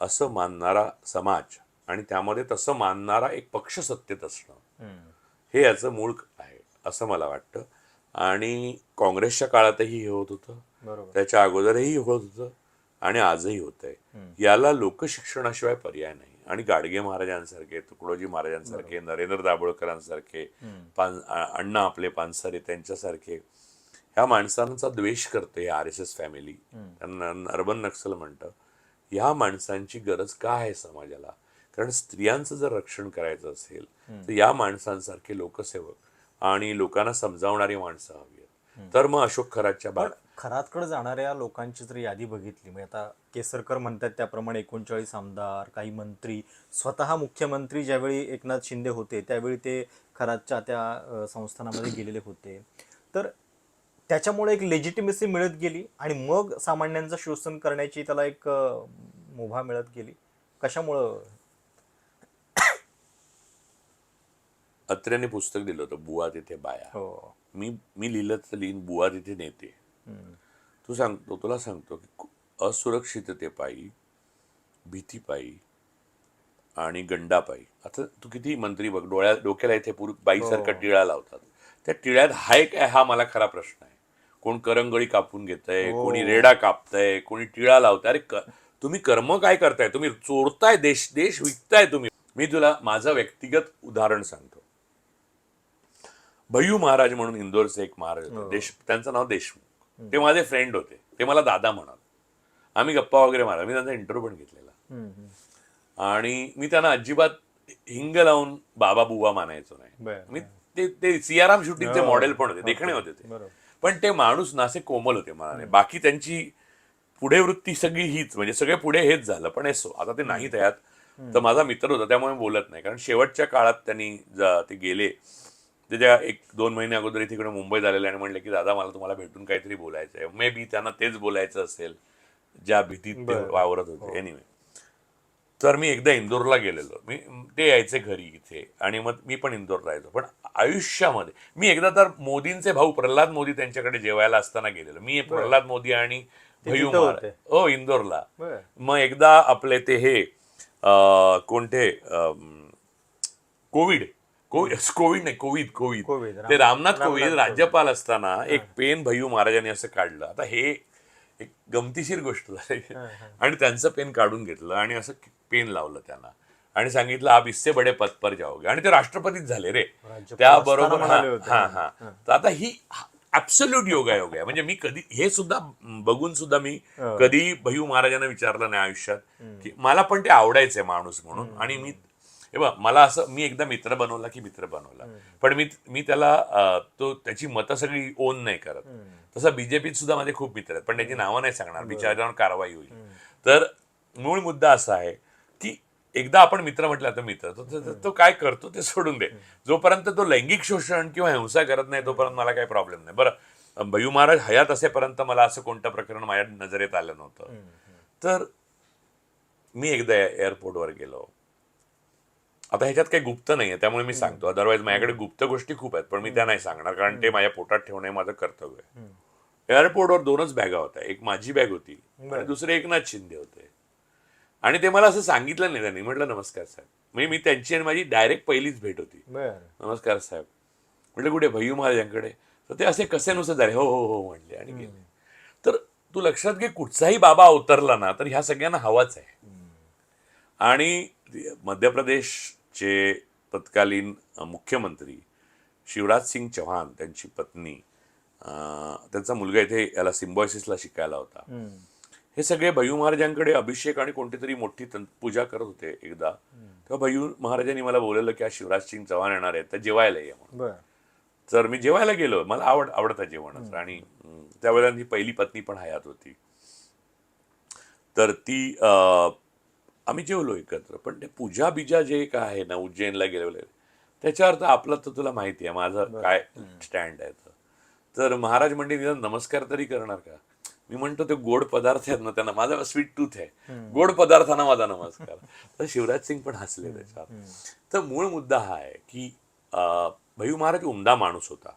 असं मानणारा समाज आणि त्यामध्ये तसं मानणारा एक पक्ष सत्तेत असणं, हे याचं मूळ आहे असं मला वाटतं. आणि काँग्रेसच्या काळातही हे होत होतं, त्याच्या अगोदरही होत होतं आणि आजही होत आहे. याला लोकशिक्षणाशिवाय पर्याय नाही. आणि गाडगे महाराजांसारखे, तुकडोजी महाराजांसारखे, नरेंद्र दाभोळकरांसारखे, अण्णा आपले पानसरे त्यांच्यासारखे ह्या माणसांचा द्वेष करते RSS फॅमिली, त्यांना अर्बन नक्सल म्हणतं. ह्या माणसांची गरज का आहे समाजाला? कारण स्त्रियांचं जर रक्षण करायचं असेल तर या माणसांसारखे लोकसेवक आणि लोकांना समजावणारी माणसं हवी आहेत. तर मग अशोक खरातच्या खरातकडे जाणाऱ्या लोकांची जर यादी बघितली, म्हणजे आता केसरकर म्हणतात त्याप्रमाणे 39 आमदार, काही मंत्री, स्वतः मुख्यमंत्री ज्यावेळी एकनाथ शिंदे होते त्यावेळी ते खरातच्या त्या संस्थानामध्ये गेलेले होते, तर त्याच्यामुळे एक लेजिटिमेसी मिळत गेली आणि मग सामान्यांचं शोषण करण्याची त्याला एक मुभा मिळत गेली. कशामुळं? अत्र्याने पुस्तक दिलं होतं बुवा तिथे बाया. मी लिहिलं तर लिहिन बुवा तिथे नेते. तुला सांगतो की असुरक्षिततेपायी, भीतीपायी आणि गंडापायी, आता तू किती मंत्री बघ, डोक्याला इथे बाईसारखा टिळा लावतात. त्या टिळ्यात हाय काय हा मला खरा प्रश्न आहे. कोण करंगळी कापून घेतय, कोणी रेडा कापतय, कोणी टिळा लावताय. अरे तुम्ही कर्म काय करताय? तुम्ही चोरताय, देश विकताय तुम्ही. मी तुला माझं व्यक्तिगत उदाहरण सांगतो. भय्यू महाराज म्हणून इंदोरचे एक महाराज होते, त्यांचं नाव देशमुख. ते माझे फ्रेंड होते, ते मला दादा म्हणाल. आम्ही गप्पा वगैरे मारला, मी त्यांचा इंटरव्ह्यू पण घेतलेला आणि मी त्यांना अजिबात हिंग लावून बाबा बुवा मानायचो नाही. मी ते सियाराम शूटिंगचे मॉडेल पण होते, देखणे होते ते. बरोबर. पण ते माणूस ना असे कोमल होते मनाने. बाकी त्यांची पुढे वृत्ती सगळी हीच, म्हणजे सगळे पुढे हेच झालं. पण असो, आता ते नाही त्यात. तर माझा मित्र होता त्यामुळे मी बोलत नाही, कारण शेवटच्या काळात त्यांनी ते गेले त्याच्या 1-2 महिने अगोदर तिकडे मुंबईत आलेले आणि म्हणले की दादा मला तुम्हाला भेटून काहीतरी बोलायचं आहे. मे बी त्यांना तेच बोलायचं असेल ज्या भीतीत ते वावरत होते. एनिवे, तर मी एकदा इंदोरला गेलेलो. ते यायचे घरी इथे आणि मग मी पण इंदोरला राहायचो. पण आयुष्यामध्ये मी एकदा तर मोदींचे भाऊ प्रल्हाद मोदी त्यांच्याकडे जेवायला असताना गेलेलो. मी प्रल्हाद मोदी आणि भय्यू तिथं महाराज होते? हो इंदोरला. बरं. मग एकदा आपले ते हे कोणते कोविड कोविड नाही कोविड कोविड कोविड, ते रामनाथ रामनाथ कोविंद कोविंद. राज्यपाल असताना एक पेन भय्यू महाराजांनी असं काढलं. आता हे एक गमतीशीर गोष्ट झाली आणि त्यांचं पेन काढून घेतलं आणि असं पेन लावलं त्यांना आणि सांगितलं आप इससे बडे पद पर जाओगे, आणि ते राष्ट्रपतीच झाले रे त्याबरोबर. म्हणाले होते. तर आता ही ऍब्सोल्यूट योगायोग आहे. म्हणजे मी कधी हे सुद्धा बघून सुद्धा मी कधी भय्यू महाराजांना विचारलं नाही आयुष्यात की मला पण ते आवडायचंय माणूस म्हणून. आणि मी हे बघ, मला असं मी एकदा मित्र बनवला की मित्र बनवला, पण मी त्याला त्याची मतं सगळी ओन नाही करत. तसं बीजेपीत सुद्धा माझे खूप मित्र आहेत, पण त्याची नावं नाही सांगणार, बिचाऱ्यावर कारवाई होईल. तर मूळ मुद्दा असा आहे की एकदा आपण मित्र म्हटलं तर मित्र तो काय करतो ते सोडून दे. जोपर्यंत तो लैंगिक शोषण किंवा हिंसा करत नाही तोपर्यंत मला काही प्रॉब्लेम नाही. बरं, भय्यू महाराज हयात असेपर्यंत मला असं कोणतं प्रकरण माझ्या नजरेत आलं नव्हतं. तर मी एकदा एअरपोर्टवर गेलो. आता ह्याच्यात काही गुप्त नाहीये त्यामुळे मी सांगतो, अदरवाईज माझ्याकडे गुप्त गोष्टी खूप आहेत, पण मी त्या नाही सांगणार कारण ते माझ्या पोटात ठेवणे माझं कर्तव्य आहे. एअरपोर्टवर 2च बॅगा होत्या. एक माझी बॅग होती आणि दुसरे एकनाथ शिंदे होते. आणि ते मला असं सांगितलं नाही त्यांनी. म्हटलं नमस्कार साहेब. म्हणजे मी त्यांची आणि माझी डायरेक्ट पहिलीच भेट होती. नमस्कार साहेब. म्हटलं कुठे भय्यू महाराजांकडे. तर ते असे कसे नुसते झाले हो हो हो म्हणले आणि गेले. तर तू लक्षात घे, कुठचाही बाबा अवतरला ना तर ह्या सगळ्यांना हवाच आहे. आणि मध्य प्रदेशचे तत्कालीन मुख्यमंत्री शिवराज सिंग चौहान, त्यांची पत्नी, त्यांचा मुलगा इथे याला सिम्बॉयसिसला शिकायला होता. हे सगळे भय्यू महाराजांकडे अभिषेक आणि कोणती तरी मोठी पूजा करत होते एकदा. तेव्हा भय्यू महाराजांनी मला बोलवलं की आज शिवराज सिंग चौहान येणार आहेत तर जेवायला ये म्हणून. तर मी जेवायला गेलो. मला आवडतं जेवणच. आणि त्यावेळेला ती पहिली पत्नी पण हयात होती. तर ती आम्ही जेवलो एकत्र. पण ते पूजा बिजा जे काय आहे ना उज्जैनला गेलेलं त्याच्यावर तर आपलं तर तुला माहिती आहे माझं काय स्टँड आहे. तर महाराज म्हणजे निदान नमस्कार तरी करणार का. मी म्हणतो ते गोड पदार्थ आहेत ना त्यांना, माझा स्वीट टूथ आहे, गोड पदार्थांना माझा नमस्कार. तर शिवराज सिंग पण हसले त्याच्यावर. तर मूळ मुद्दा हा आहे की भय्यू महाराज उमदा माणूस होता.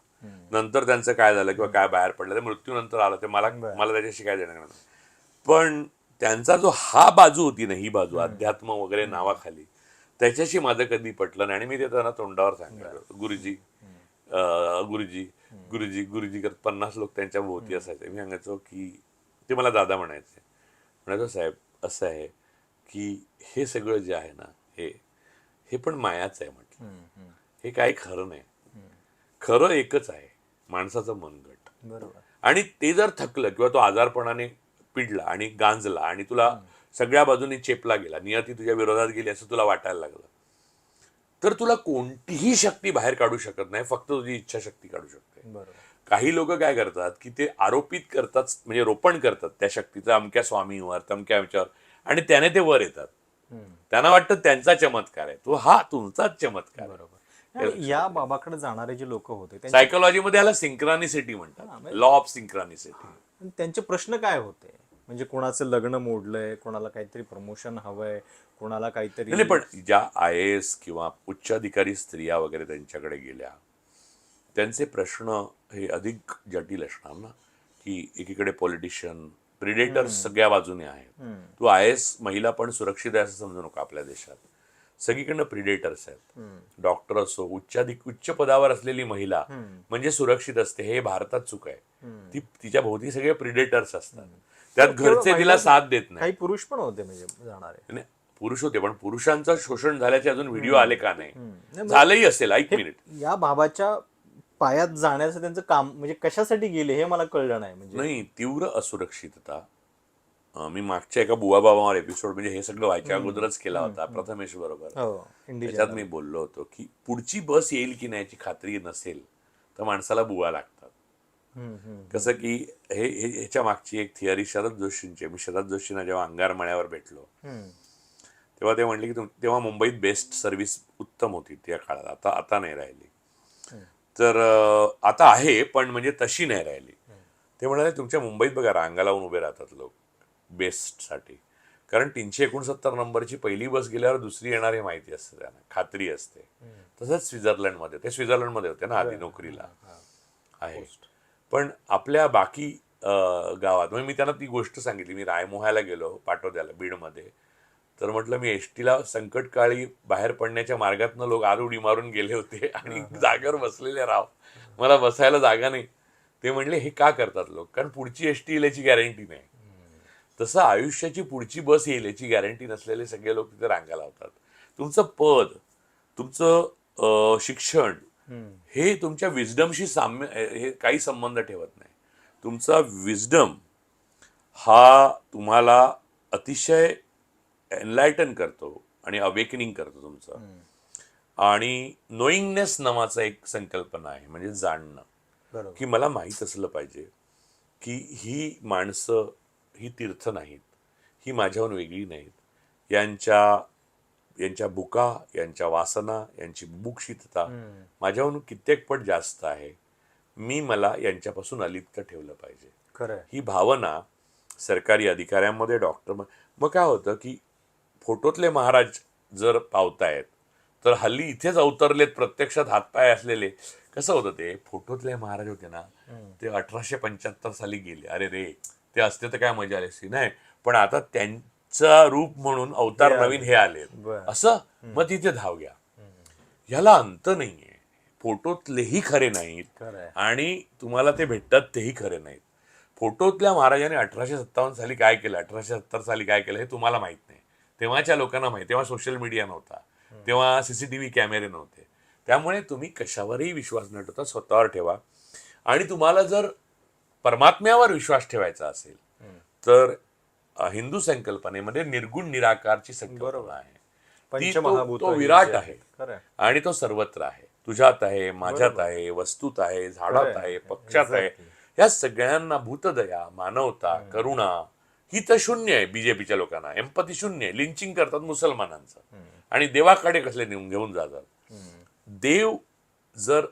नंतर त्यांचं काय झालं किंवा काय बाहेर पडलं ते मृत्यूनंतर आलं ते मला त्याच्याशी काय देणं नाही. पण त्यांचा जो हा बाजू होती ना, ही बाजू अध्यात्म वगैरे नावाखाली, त्याच्याशी माझं कधी पटलं नाही. आणि मी ते त्यांना तोंडावर सांगितलं, गुरुजी गुरुजी गुरुजी गुरुजी करत 50 लोक त्यांच्या भोवती असायचे. मी सांगायचो की ते मला दादा म्हणायचो साहेब असं आहे की हे सगळं जे आहे ना हे पण मायाच आहे. म्हटलं हे काही खरं नाही. खरं एकच आहे, माणसाचं मनगट. बरोबर. आणि ते जर थकलं किंवा तो आजारपणाने पिडला आणि गांजला आणि तुला सगळ्या बाजूनी चेपला गेला, नियती तुझ्या विरोधात गेली असं तुला वाटायला लागलं, तर तुला कोणतीही शक्ती बाहेर काढू शकत नाही, फक्त तुझी इच्छाशक्ती काढू शकते. काही लोक काय करतात की ते आरोपित करतात, म्हणजे रोपण करतात त्या शक्तीचं अमक्या स्वामीवर तमक्या विचार, आणि त्याने ते वर येतात. त्यांना वाटतं त्यांचा चमत्कार आहे, तो हा तुमचाच चमत्कार. बरोबर. या बाबाकडे जाणारे जे लोक होते सायकोलॉजीमध्ये याला सिंक्रानिसिटी म्हणतात, लॉ ऑफ सिंक्रानिसिटी. त्यांचे प्रश्न काय होते, म्हणजे कोणाचं लग्न मोडलंय, कोणाला काहीतरी प्रमोशन हवंय, कोणाला काहीतरी. नाही, पण ज्या IAS किंवा उच्चाधिकारी स्त्रिया वगैरे त्यांच्याकडे गेल्या, त्यांचे प्रश्न हे अधिक जटिल असणार ना, की एकीकडे पॉलिटिशियन प्रिडेटर्स सगळ्या बाजूने आहेत. तू IAS महिला पण सुरक्षित आहे असं समजू नको. आपल्या देशात सगळीकडनं प्रिडेटर्स आहेत. डॉक्टर असो, उच्च पदावर असलेली महिला म्हणजे सुरक्षित असते, हे भारतात चूक आहे. तिच्या भोवती सगळे प्रिडेटर्स असतात, त्यात घरचे तिला साथ देत नाही. काही पुरुष पण होते म्हणजे जाणारे. पुरुष होते, पण पुरुषांचं शोषण झाल्याचे अजून व्हिडिओ आले का नाही. झालंही असेल. एक मिनिट, या बाबाच्या पायात जाण्याचं त्यांचं काम म्हणजे कशासाठी गेले हे मला कळलं नाही. म्हणजे नाही, तीव्र असुरक्षितता मी मागच्या एका बुवा बाबावर एपिसोड म्हणजे हे सगळं व्हायच्या अगोदरच केला होता प्रथमेश बरोबर. हो इंडिया त्याच्यात मी बोललो होतो की पुढची बस येईल की नाही याची खात्री नसेल तर माणसाला बुवा लागतात. कसं की ह्याच्या मागची एक थिअरी शरद जोशींची. मी शरद जोशींना जेव्हा अंगारमाळ्यावर भेटलो तेव्हा ते म्हणले की तेव्हा मुंबईत बेस्ट सर्व्हिस उत्तम होती त्या काळात. आता नाही राहिली. तर आता आहे पण म्हणजे तशी नाही राहिली. ते म्हणाले तुमच्या मुंबईत बघा रांगा लावून उभे राहतात लोक बेस्टसाठी, कारण 369 नंबरची पहिली बस गेल्यावर दुसरी येणार हे माहिती असतं त्यांना, खात्री असते. तसंच स्वित्झर्लंडमध्ये, ते स्वित्झर्लंडमध्ये होते ना आधी नोकरीला आहे. पण आपल्या बाकी गावात म्हणजे मी त्यांना ती गोष्ट सांगितली. मी रायमोह्याला गेलो पाटोद्याला बीडमध्ये, तर म्हटलं मी एसटीला संकटकाळी बाहेर पडण्याच्या मार्गातनं लोक आर उडी मारून गेले होते आणि जागेवर बसलेले राव, मला बसायला जागा नाही. ते म्हणले हे का करतात लोक, कारण पुढची एसटी येईल याची गॅरंटी नाही. तसं आयुष्याची पुढची बस येईल याची गॅरंटी नसलेले सगळे लोक तिथे रांगा लावतात. तुमचं पद, तुमचं शिक्षण हे तुमच्या विजडमशी साम्य हे काही संबंध ठेवत नाही. तुमचा विजडम हा तुम्हाला अतिशय एनलायटन करतो आणि अवेकनिंग करतो तुमचं. आणि नोईंगनेस नावाचा एक संकल्पना आहे, म्हणजे जाणणं, की मला माहीत असलं पाहिजे की ही माणसं ही तीर्थ नाहीत, ही माझ्याहून वेगळी नाहीत, यांच्या बुका, यांच्या वासना, यांची बुभुक्षितता माझ्याहून कित्येक पट जास्त आहे. मला यांच्यापासून अलिप्त ठेवलं पाहिजे. ही भावना सरकारी अधिकाऱ्यांमध्ये, डॉक्टर, मग काय होतं की फोटोतले महाराज जर पावतायत तर हल्ली इथेच अवतरलेत प्रत्यक्षात हातपाय असलेले. कसं होतं ते फोटोतले महाराज होते ना ते 1875 साली गेले. अरे रे, ते असते तर काय मजा आली असती. नाही, पण आता त्यांचा रूप म्हणून अवतार नवीन हे आले असं, मग तिथे धाव घ्या. ह्याला अंत नाहीये. फोटोतलेही खरे नाहीत आणि तुम्हाला ते भेटतात तेही खरे नाहीत. फोटोतल्या महाराजांनी 1857 साली काय केलं, 1870 साली काय केलं हे तुम्हाला माहित नाही. तेव्हाच्या लोकांना माहिती. तेव्हा सोशल मीडिया नव्हता, तेव्हा सीसीटीव्ही कॅमेरे नव्हते. त्यामुळे तुम्ही कशावरही विश्वास न ठेवता स्वतःवर ठेवा. आणि तुम्हाला जर परमात्म्यावर विश्वास ठेवायचा असेल तर हिंदू संकल्पनेमध्ये निर्गुण निराकारची संकल्पना आहे. ती तो विराट आहे आणि तो सर्वत्र आहे. तुझ्यात आहे, माझ्यात आहे, वस्तूत आहे, झाडात आहे, पक्षात आहे. या सगळ्यांना भूतदया, मानवता, करुणा ही तर शून्य आहे. बीजेपीच्या लोकांना एम्पथी शून्य आहे. लिंचिंग करतात मुसलमानांचं आणि देवाकडे कसले घेऊन जातात. देव, जर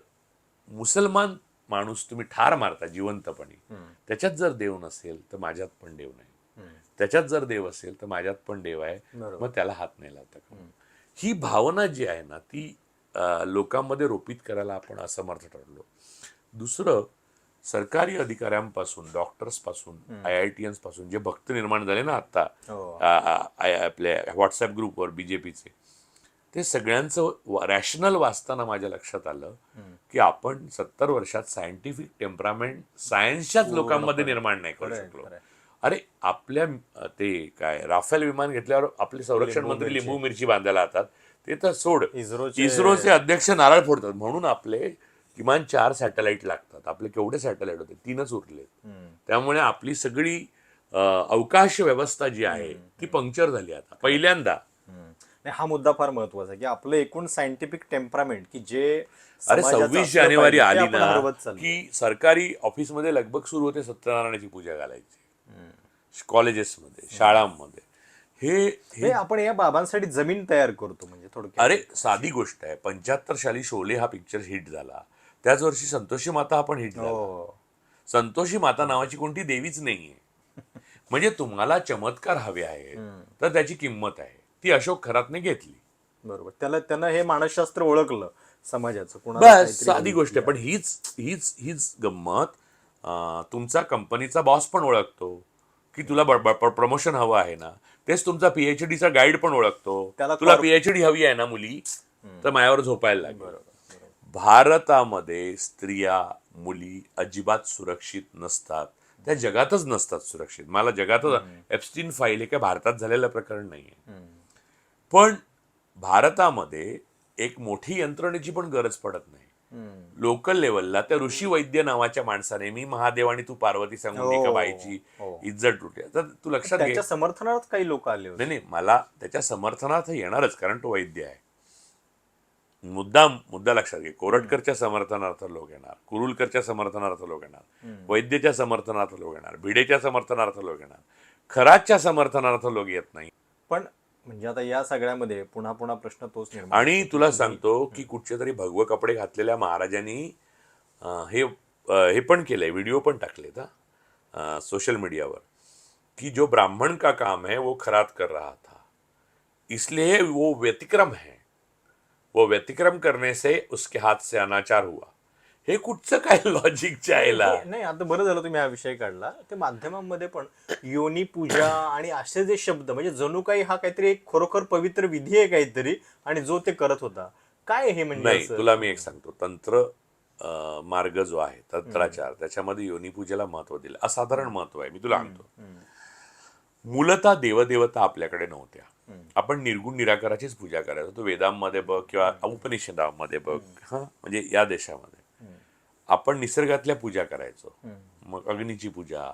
मुसलमान माणूस तुम्ही ठार मारता जिवंतपणी, त्याच्यात जर देव नसेल तर माझ्यात पण देव नाही. त्याच्यात जर देव असेल तर माझ्यात पण देव आहे, मग त्याला हात नाही लावता. ही भावना जी आहे ना ती लोकांमध्ये रोपित करायला आपण असमर्थ ठरलो. दुसरं, सरकारी अधिकाऱ्यांपासून, डॉक्टर्स पासून, IITians पासून जे भक्त निर्माण झाले ना आता आपल्या व्हॉट्सअप ग्रुपवर बीजेपीचे, ते सगळ्यांचं रॅशनल वाचताना माझ्या लक्षात आलं की आपण 70 वर्षात सायंटिफिक टेम्परामेंट सायन्सच्याच लोकांमध्ये निर्माण नाही करू शकलो. अरे आपल्या ते काय राफेल विमान घेतल्यावर आपले संरक्षण मंत्री लिंबू मिरची बांधायला जातात, ते तर सोड. इस्रोचे अध्यक्ष नारळ फोडतात. म्हणून आपले किमान 4 सॅटेलाइट लागतात. आपले केवढे सॅटेलाइट होते, 3च उरले. त्यामुळे आपली सगळी अवकाश व्यवस्था जी आहे ती पंक्चर झाली आता पहिल्यांदा. हा मुद्दा फार महत्वाचा आहे की आपलं एकूण सायंटिफिक टेम्परामेंट की जे, अरे 26 जानेवारी आली ना की सरकारी ऑफिसमध्ये लगबग सुरू होते सत्यनारायणाची पूजा घालायची, कॉलेजेसमध्ये, शाळांमध्ये. हे आपण या बाबांसाठी जमीन तयार करतो म्हणजे थोडक्यात. अरे साधी गोष्ट आहे. 75 साली शोले हा पिक्चर हिट झाला, त्याच वर्षी संतोषी माता हा पण हिट झाला. संतोषी माता नावाची कोणती देवीच नाहीये. म्हणजे तुम्हाला चमत्कार हवे आहेत तर त्याची किंमत आहे. ती अशोक खरातने घेतली. बरोबर, त्यांना हे मानसशास्त्र ओळखलं समाजाचं. बस साधी गोष्ट आहे. पण हीच गंमत तुमचा कंपनीचा बॉस पण ओळखतो की तुला प्रमोशन हवं आहे ना. तेच तुमचा PhDचा गाईड पण ओळखतो, तुला PhD हवी आहे ना मुली, तर मायावर झोपायला लागेल. भारतामध्ये स्त्रिया, मुली अजिबात सुरक्षित नसतात. त्या जगातच नसतात सुरक्षित. मला जगातच एप्स्टीन फाईल हे काय भारतात झालेलं प्रकरण नाहीये. पण भारतामध्ये एक मोठी यंत्रणेची पण गरज पडत नाही. लोकल लेवलला त्या ऋषी वैद्य नावाच्या माणसाने मी महादेव आणि तू पार्वती सांगून एका बाईची इज्जत लुटली. तर तू लक्षात घे, त्याच्या समर्थनार्थ काही लोक आले होते. नाही मला त्याच्या समर्थनार्थ येणारच, कारण तो वैद्य आहे. मुद्दा लक्षात घे, कोरटकरच्या समर्थनार्थ लोक येणार, कुरुलकरच्या समर्थनार्थ लोक येणार, वैद्यच्या समर्थनार्थ लोक येणार, भिडेच्या समर्थनार्थ लोक येणार, खराच्या समर्थनार्थ लोक येत नाही. पण म्हणजे आता या सगळ्यामध्ये पुन्हा पुन्हा प्रश्न तोच निर्माण आणि तुला सांगतो की कुठचे तरी भगवं कपडे घातलेल्या महाराजांनी हे पण केलंय, व्हिडिओ पण टाकलेत सोशल मीडियावर, कि जो ब्राह्मण का काम है वो खरात कर रहा था, इसलिए वो व्यतिक्रम है, वो व्यतिक्रम करने से उसके हाथ से अनाचार हुआ. हे कुठचं काय लॉजिकच्या यायला. नाही, आता बरं झालं तुम्ही हा विषय काढला. ते माध्यमांमध्ये पण योनी पूजा आणि असे जे शब्द, म्हणजे जणू काही हा काहीतरी एक खरोखर पवित्र विधी आहे काहीतरी, आणि जो ते करत होता काय हे म्हणजे नाही. तुला मी एक सांगतो, तंत्र मार्ग जो आहे तंत्राचार, त्याच्यामध्ये योनी पूजेला महत्व दिलं, असाधारण महत्व आहे. मी तुला सांगतो, मूलतः देवदेवता आपल्याकडे नव्हत्या. आपण निर्गुण निराकाराचीच पूजा करायचो. तो वेदांमध्ये बघ किंवा उपनिषदांमध्ये बघ, म्हणजे या देशामध्ये आपण निसर्गातल्या पूजा करायचो. मग अग्नीची पूजा,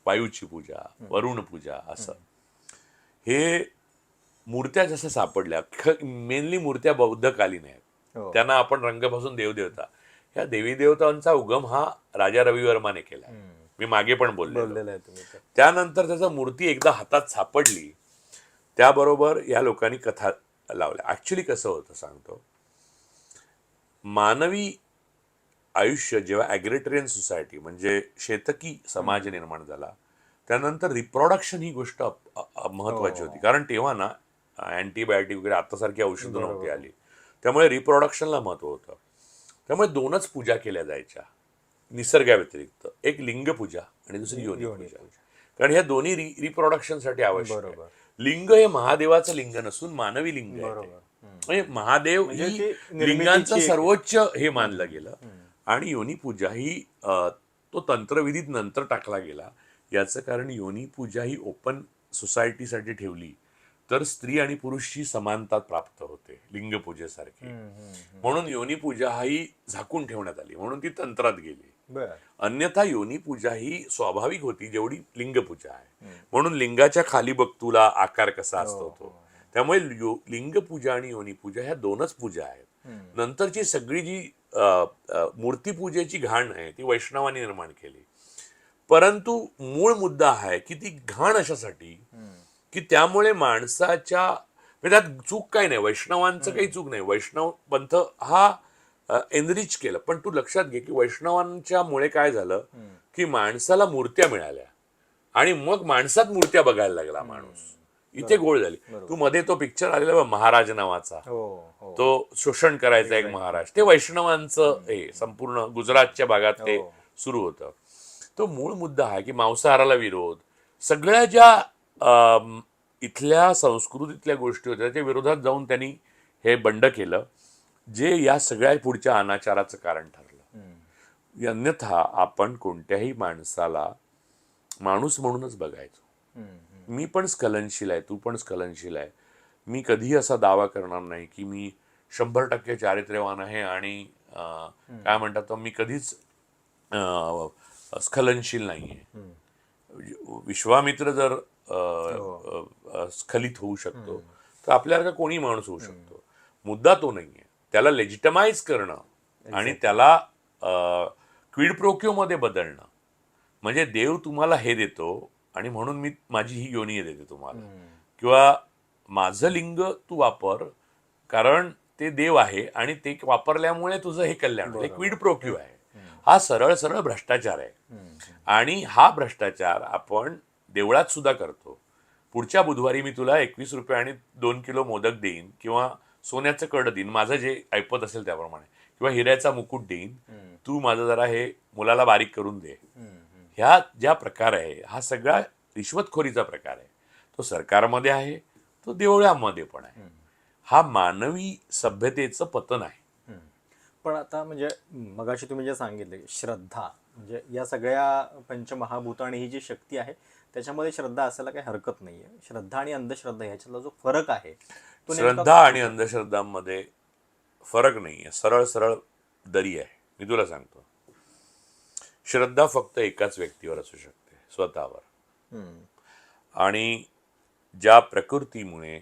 वायूची पूजा, वरुण पूजा, असं. हे मूर्त्या जसं सापडल्या, मेनली मूर्त्या बौद्धकालीन आहेत. त्यांना आपण रंगपासून देवदेवता, ह्या देवी देवतांचा उगम हा राजा रवी वर्माने केला. मी मागे पण बोललेलो आहे. त्यानंतर त्याचा मूर्ती एकदा हातात सापडली, त्याबरोबर या लोकांनी कथा लावल्या. ऍक्च्युली कसं होतं सांगतो, मानवी आयुष्य जेव्हा ॲग्रिटेरियन सोसायटी म्हणजे शेतकी समाज निर्माण झाला, त्यानंतर रिप्रोडक्शन ही गोष्ट महत्वाची होती. कारण तेव्हा ना अँटीबायोटिक वगैरे आतासारखी औषधं नव्हती आली, त्यामुळे रिप्रोडक्शनला महत्व होतं. त्यामुळे दोनच पूजा केल्या जायच्या निसर्गाव्यतिरिक्त, एक लिंग पूजा आणि दुसरी योनी पूजा. कारण ह्या दोन्ही रिप्रोडक्शनसाठी आवश्यक आहे. लिंग हे महादेवाचं लिंग नसून मानवी लिंग आहे. म्हणजे महादेव ही लिंगांचं सर्वोच्च हे मानलं गेलं, आणि योनी पूजा ही तो तंत्रविधीत नंतर टाकला गेला. याचं कारण योनी पूजा ही ओपन सोसायटीसाठी ठेवली तर स्त्री आणि पुरुषची समानता प्राप्त होते लिंगपूजेसारखी. म्हणून योनी पूजा ही झाकून ठेवण्यात आली, म्हणून ती तंत्रात गेली. अन्यथा योनी पूजा ही स्वाभाविक होती जेवढी लिंगपूजा आहे. म्हणून लिंगाच्या खाली बघ तुला आकार कसा असतो तो. त्यामुळे लिंगपूजा आणि योनी पूजा ह्या दोनच पूजा आहेत. नंतरची सगळी जी मूर्तीपूजेची घाण आहे ती वैष्णवांनी निर्माण केली. परंतु मूळ मुद्दा आहे की ती घाण अशासाठी की त्यामुळे माणसाच्या, म्हणजे त्यात चूक काही नाही, वैष्णवांचं काही चूक नाही. वैष्णव पंथ हा एनरिच केलं. पण तू लक्षात घे की वैष्णवांच्या मुळे काय झालं की माणसाला मूर्त्या मिळाल्या आणि मग माणसात मूर्त्या बघायला लागला माणूस. इथे गोळ झाली. तू मध्ये तो पिक्चर आलेला बघ महाराज नावाचा, तो शोषण करायचा एक महाराज, ते वैष्णवांचं हे संपूर्ण गुजरातच्या भागात ते सुरू होतं. तो मूळ मुद्दा आहे की मांसाहाराला विरोध, सगळ्या ज्या इथल्या संस्कृतीतल्या गोष्टी होत्या त्याच्या विरोधात जाऊन त्यांनी हे बंड केलं, जे या सगळ्या पुढच्या अनाचाराचं कारण ठरलं. अन्यथा आपण कोणत्याही माणसाला माणूस म्हणूनच बघायचो. मी पण स्खलनशील आहे, तू पण स्खलनशील आहे. मी कधीही असा दावा करणार नाही की मी 100% चारित्र्यवान आहे आणि काय म्हणतात मी कधीच स्खलनशील नाहीये. विश्वामित्र जर स्खलित होऊ शकतो तर आपल्याला कोणी माणूस होऊ शकतो. मुद्दा तो नाहीये. त्याला लेजिटमाइज करणं आणि त्याला क्विड प्रोक्यो मध्ये बदलणं. म्हणजे देव तुम्हाला हे देतो आणि म्हणून मी माझी ही योनी देते तुम्हाला, किंवा माझं लिंग तू वापर कारण ते देव आहे आणि ते वापरल्यामुळे तुझं हे कल्याण, हे क्विड प्रोक्यो आहे. हा सरळ सरळ भ्रष्टाचार आहे. आणि हा भ्रष्टाचार आपण देवळात सुद्धा करतो. पुढच्या बुधवारी मी तुला 21 रुपये आणि 2 किलो मोदक देईन, किंवा सोन्याचं कड देईन, माझं जे ऐपत असेल त्याप्रमाणे, किंवा हिऱ्याचा मुकुट देईन, तू माझं जरा हे मुलाला बारीक करून दे. ह्या ज्या प्रकार आहे हा सगळा रिश्वतखोरीचा प्रकार आहे. तो सरकारमध्ये आहे, तो देवळामध्ये पण आहे. हा मानवी सभ्यतेचं पतन आहे. पण आता म्हणजे मगाशी तुम्ही जे सांगितले श्रद्धा, म्हणजे या सगळ्या पंचमहाभूत आणि ही जी शक्ती आहे त्याच्यामध्ये श्रद्धा असायला काही हरकत नाहीये. श्रद्धा आणि अंधश्रद्धा ह्याच्यातला जो फरक आहे तो श्रद्धा आणि अंधश्रद्धांमध्ये फरक नाहीये. सरळ सरळ दरी आहे. मी तुला सांगतो, श्रद्धा फक्त एकाच व्यक्तीवर असू शकते, स्वतःवर. आणि ज्या प्रकृतीमुळे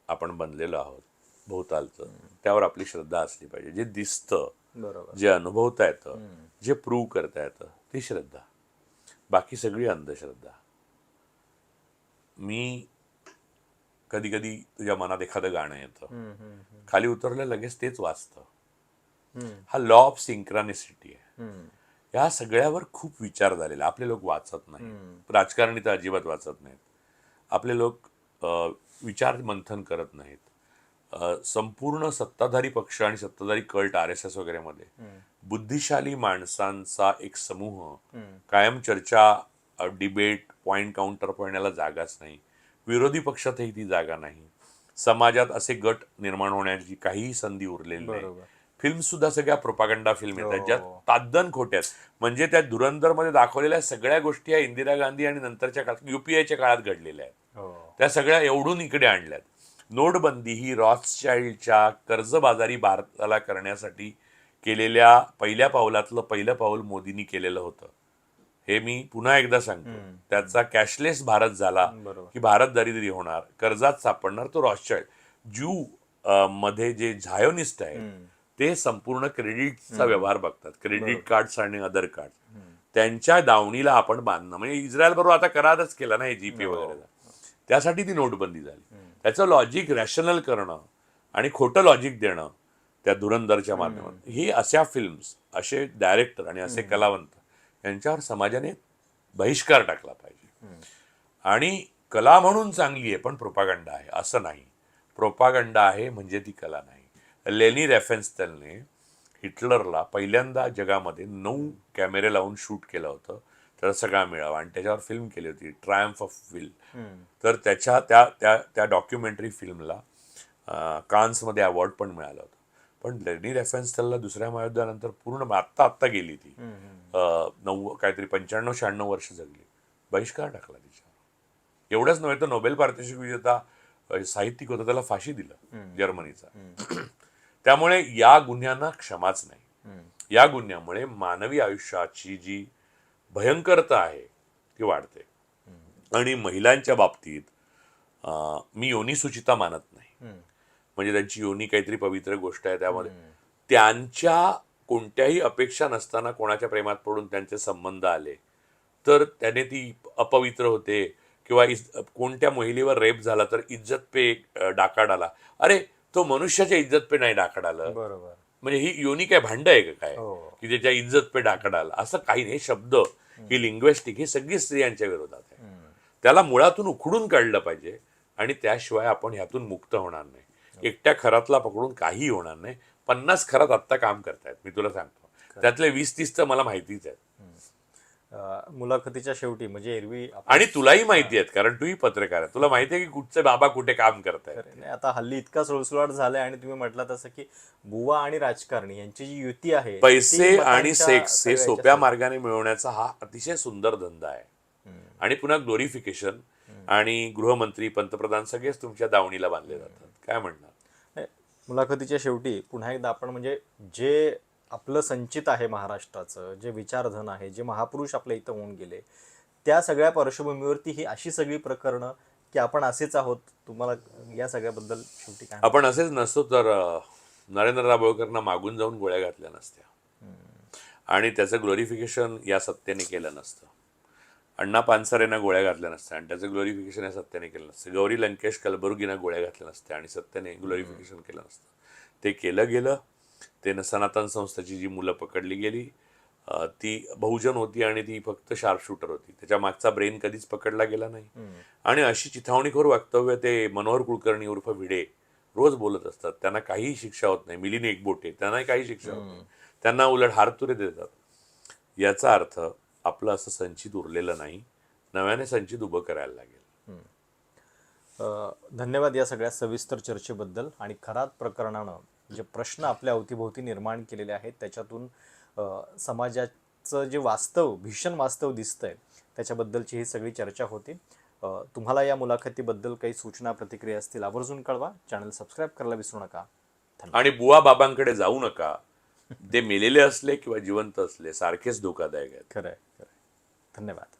आपण बनलेलो आहोत भोवतालचं, त्यावर आपली श्रद्धा असली पाहिजे. जे दिसतं, बरोबर. जे अनुभवता येतं, जे प्रूव्ह करता येतं, ती श्रद्धा. बाकी सगळी अंधश्रद्धा. मी कधी कधी तुझ्या मनात एखादं गाणं येतं, खाली उतरलं लगेच तेच वाचतं. हा लॉ ऑफ सिंक्रानिसिटी आहे. या सगळ्यावर खूप विचार झालेला. आपले लोक वाचत नाही, राजकारणी तर अजिबात वाचत नाहीत. आपले लोक विचार मंथन करत नाहीत. संपूर्ण सत्ताधारी पक्ष आणि सत्ताधारी कल्ट RSS वगैरे मध्ये बुद्धिशाली माणसांचा एक समूह, कायम चर्चा, डिबेट, पॉइंट काउंटर पॉइंटला जागाच नाही. विरोधी पक्षातही ती जागा नाही. समाजात असे गट निर्माण होण्याची काहीही संधी उरलेली नाही. फिल्म सुद्धा सगळ्या प्रोपागंडा फिल्म येतात, ज्या ताद्दन खोट्यात. म्हणजे त्या धुरंधरमध्ये दाखवलेल्या सगळ्या गोष्टी या इंदिरा गांधी आणि नंतरच्या काळात, UPAच्या काळात घडलेल्या आहेत. त्या सगळ्या एवढून इकडे आणल्यात. नोटबंदी ही रॉथस्चाइल्डच्या कर्जबाजारी भारताला करण्यासाठी केलेल्या पहिल्या पावलातलं पहिलं पाऊल मोदींनी केलेलं होतं. हे मी पुन्हा एकदा सांगतो. त्याचा कॅशलेस भारत झाला की भारत दरिद्री होणार, कर्जात सापडणार. तो रॉथस्चाइल्ड ज्यू मध्ये जे झायोनिस्ट आहेत ते संपूर्ण क्रेडिटचा व्यवहार बघतात, क्रेडिट कार्ड्स आणि अदर कार्ड. त्यांच्या दावणीला आपण बांधणं म्हणजे इस्रायल बरोबर आता करारच केला ना, GPA वगैरे. त्यासाठी ती नोटबंदी झाली. त्याचं लॉजिक रॅशनल करणं आणि खोटं लॉजिक देणं त्या धुरंधरच्या माध्यमातून, ही अशा फिल्म्स, असे डायरेक्टर आणि असे कलावंत यांच्यावर समाजाने बहिष्कार टाकला पाहिजे. आणि कला म्हणून चांगली आहे पण प्रोपागंडा आहे असं नाही. प्रोपागंडा आहे म्हणजे ती कला नाही. लेनी रेफेन्स्टेलने हिटलरला पहिल्यांदा जगामध्ये 9 कॅमेरे लावून शूट केलं होतं. त्याचा सगळा मेळावा, आणि त्याच्यावर फिल्म केली होती, ट्रायम्फ ऑफ विल. तर त्याच्या त्या डॉक्युमेंटरी फिल्मला कान्समध्ये अवॉर्ड पण मिळालं होतं. पण लेनी रेफेन्स्टेलला दुसऱ्या महायुद्धानंतर पूर्ण आत्ता गेली ती, काहीतरी 95-96 वर्ष जगली. बहिष्कार टाकला तिच्यावर. एवढंच नव्हे तर नोबेल पारितोषिक विजेता साहित्यिक होता, त्याला फाशी दिलं जर्मनीचा. त्यामुळे या गुन्ह्यांना क्षमाच नाही. या गुन्ह्यामुळे मानवी आयुष्याची जी भयंकरता आहे ती वाढते. आणि महिलांच्या बाबतीत मी योनी सुचिता मानत नाही. म्हणजे त्यांची योनी काहीतरी पवित्र गोष्ट आहे, त्यामध्ये त्यांच्या कोणत्याही अपेक्षा नसताना कोणाच्या प्रेमात पडून त्यांचे संबंध आले तर त्याने ती अपवित्र होते. किंवा कोणत्या महिलेवर रेप झाला तर इज्जत पे डाकाड आला. अरे तो मनुष्याच्या इज्जत पे नाही डाकाड आलं. बरोबर. म्हणजे ही योनी काय भांड आहे का काय की त्याच्या इज्जत पे डाकाड आला? असं काही नाही. शब्द ही लिंग्विस्टिक ही सगळी स्त्रियांच्या विरोधात आहे. त्याला मुळातून उखडून काढलं पाहिजे, आणि त्याशिवाय आपण ह्यातून मुक्त होणार नाही. एकट्या खरातला पकडून काही होणार नाही. 50 खरात आत्ता काम करतायत, मी तुला सांगतो. त्यातले 20-30 तर मला माहितीच आहेत. मुलाखतीच्या शेवटी म्हणजे एरवी आणि तुलाही माहिती आहेत, कारण तूही पत्रकार आहे. तुला माहिती आहे की कुठचे बाबा कुठे काम करतायत. नाही, आता हल्ली इतका सुळसुळाट झालाय. आणि तुम्ही म्हटलं तसं की बुवा आणि राजकारणी यांची जी युती आहे, पैसे ती आणि मतांच्या सेक्स हे सगळ्या सोप्या याच्यात- मार्गाने मिळवण्याचा हा अतिशय सुंदर धंदा आहे. आणि पुन्हा ग्लोरिफिकेशन आणि गृहमंत्री, पंतप्रधान सगळेच तुमच्या दावणीला बांधले जातात. काय म्हणणार? नाही, मुलाखतीच्या शेवटी पुन्हा एकदा आपण म्हणजे जे आपलं संचित आहे महाराष्ट्राचं, जे विचारधन आहे, जे महापुरुष आपल्या इथं होऊन गेले, त्या सगळ्या पार्श्वभूमीवरती ही अशी सगळी प्रकरणं की आपण असेच आहोत. तुम्हाला या सगळ्याबद्दल शेवटी काय? आपण असेच नसतो तर नरेंद्र दाभोळकरांना मागून जाऊन गोळ्या घातल्या नसत्या, आणि त्याचं ग्लोरिफिकेशन या सत्तेने केलं नसतं. अण्णा पानसरेंना गोळ्या घातल्या नसत्या आणि त्याचं ग्लोरिफिकेशन या सत्तेने केलं नसतं. गौरी लंकेश कलबुर्गीना गोळ्या घातल्या नसत्या आणि सत्तेने ग्लोरिफिकेशन केलं नसतं. ते केलं गेलं. ते सनातन संस्थेची जी मुलं पकडली गेली ती बहुजन होती आणि ती फक्त शार्प शूटर होती. त्याच्या मागचा ब्रेन कधीच पकडला गेला नाही. आणि अशी चिथावणीखोर वक्तव्य ते मनोहर कुलकर्णी उर्फ भिडे रोज बोलत असतात. त्यांना काहीही शिक्षा होत नाही. मिलिंद एकबोटे त्यांनाही काही शिक्षा होत नाही. त्यांना उलट हारतुरे देतात. याचा अर्थ आपलं असं संचित उरलेलं नाही. नव्याने संचित उभं करायला लागेल. धन्यवाद या सगळ्या सविस्तर चर्चेबद्दल. आणि खरात प्रकरणानं जे प्रश्न आपल्या अवतीभोवती निर्माण केलेले आहेत त्याच्यातून समाजाचं जे वास्तव, भीषण वास्तव दिसतंय, त्याच्याबद्दलची ही सगळी चर्चा होती. तुम्हाला या मुलाखतीबद्दल काही सूचना प्रतिक्रिया असतील आवर्जून कळवा. चॅनल सबस्क्राईब करायला विसरू नका. आणि बुवा बाबांकडे जाऊ नका. ते मेलेले असले किंवा जिवंत असले सारखेच धोकादायक आहेत. खरं आहे, खरं आहे. धन्यवाद.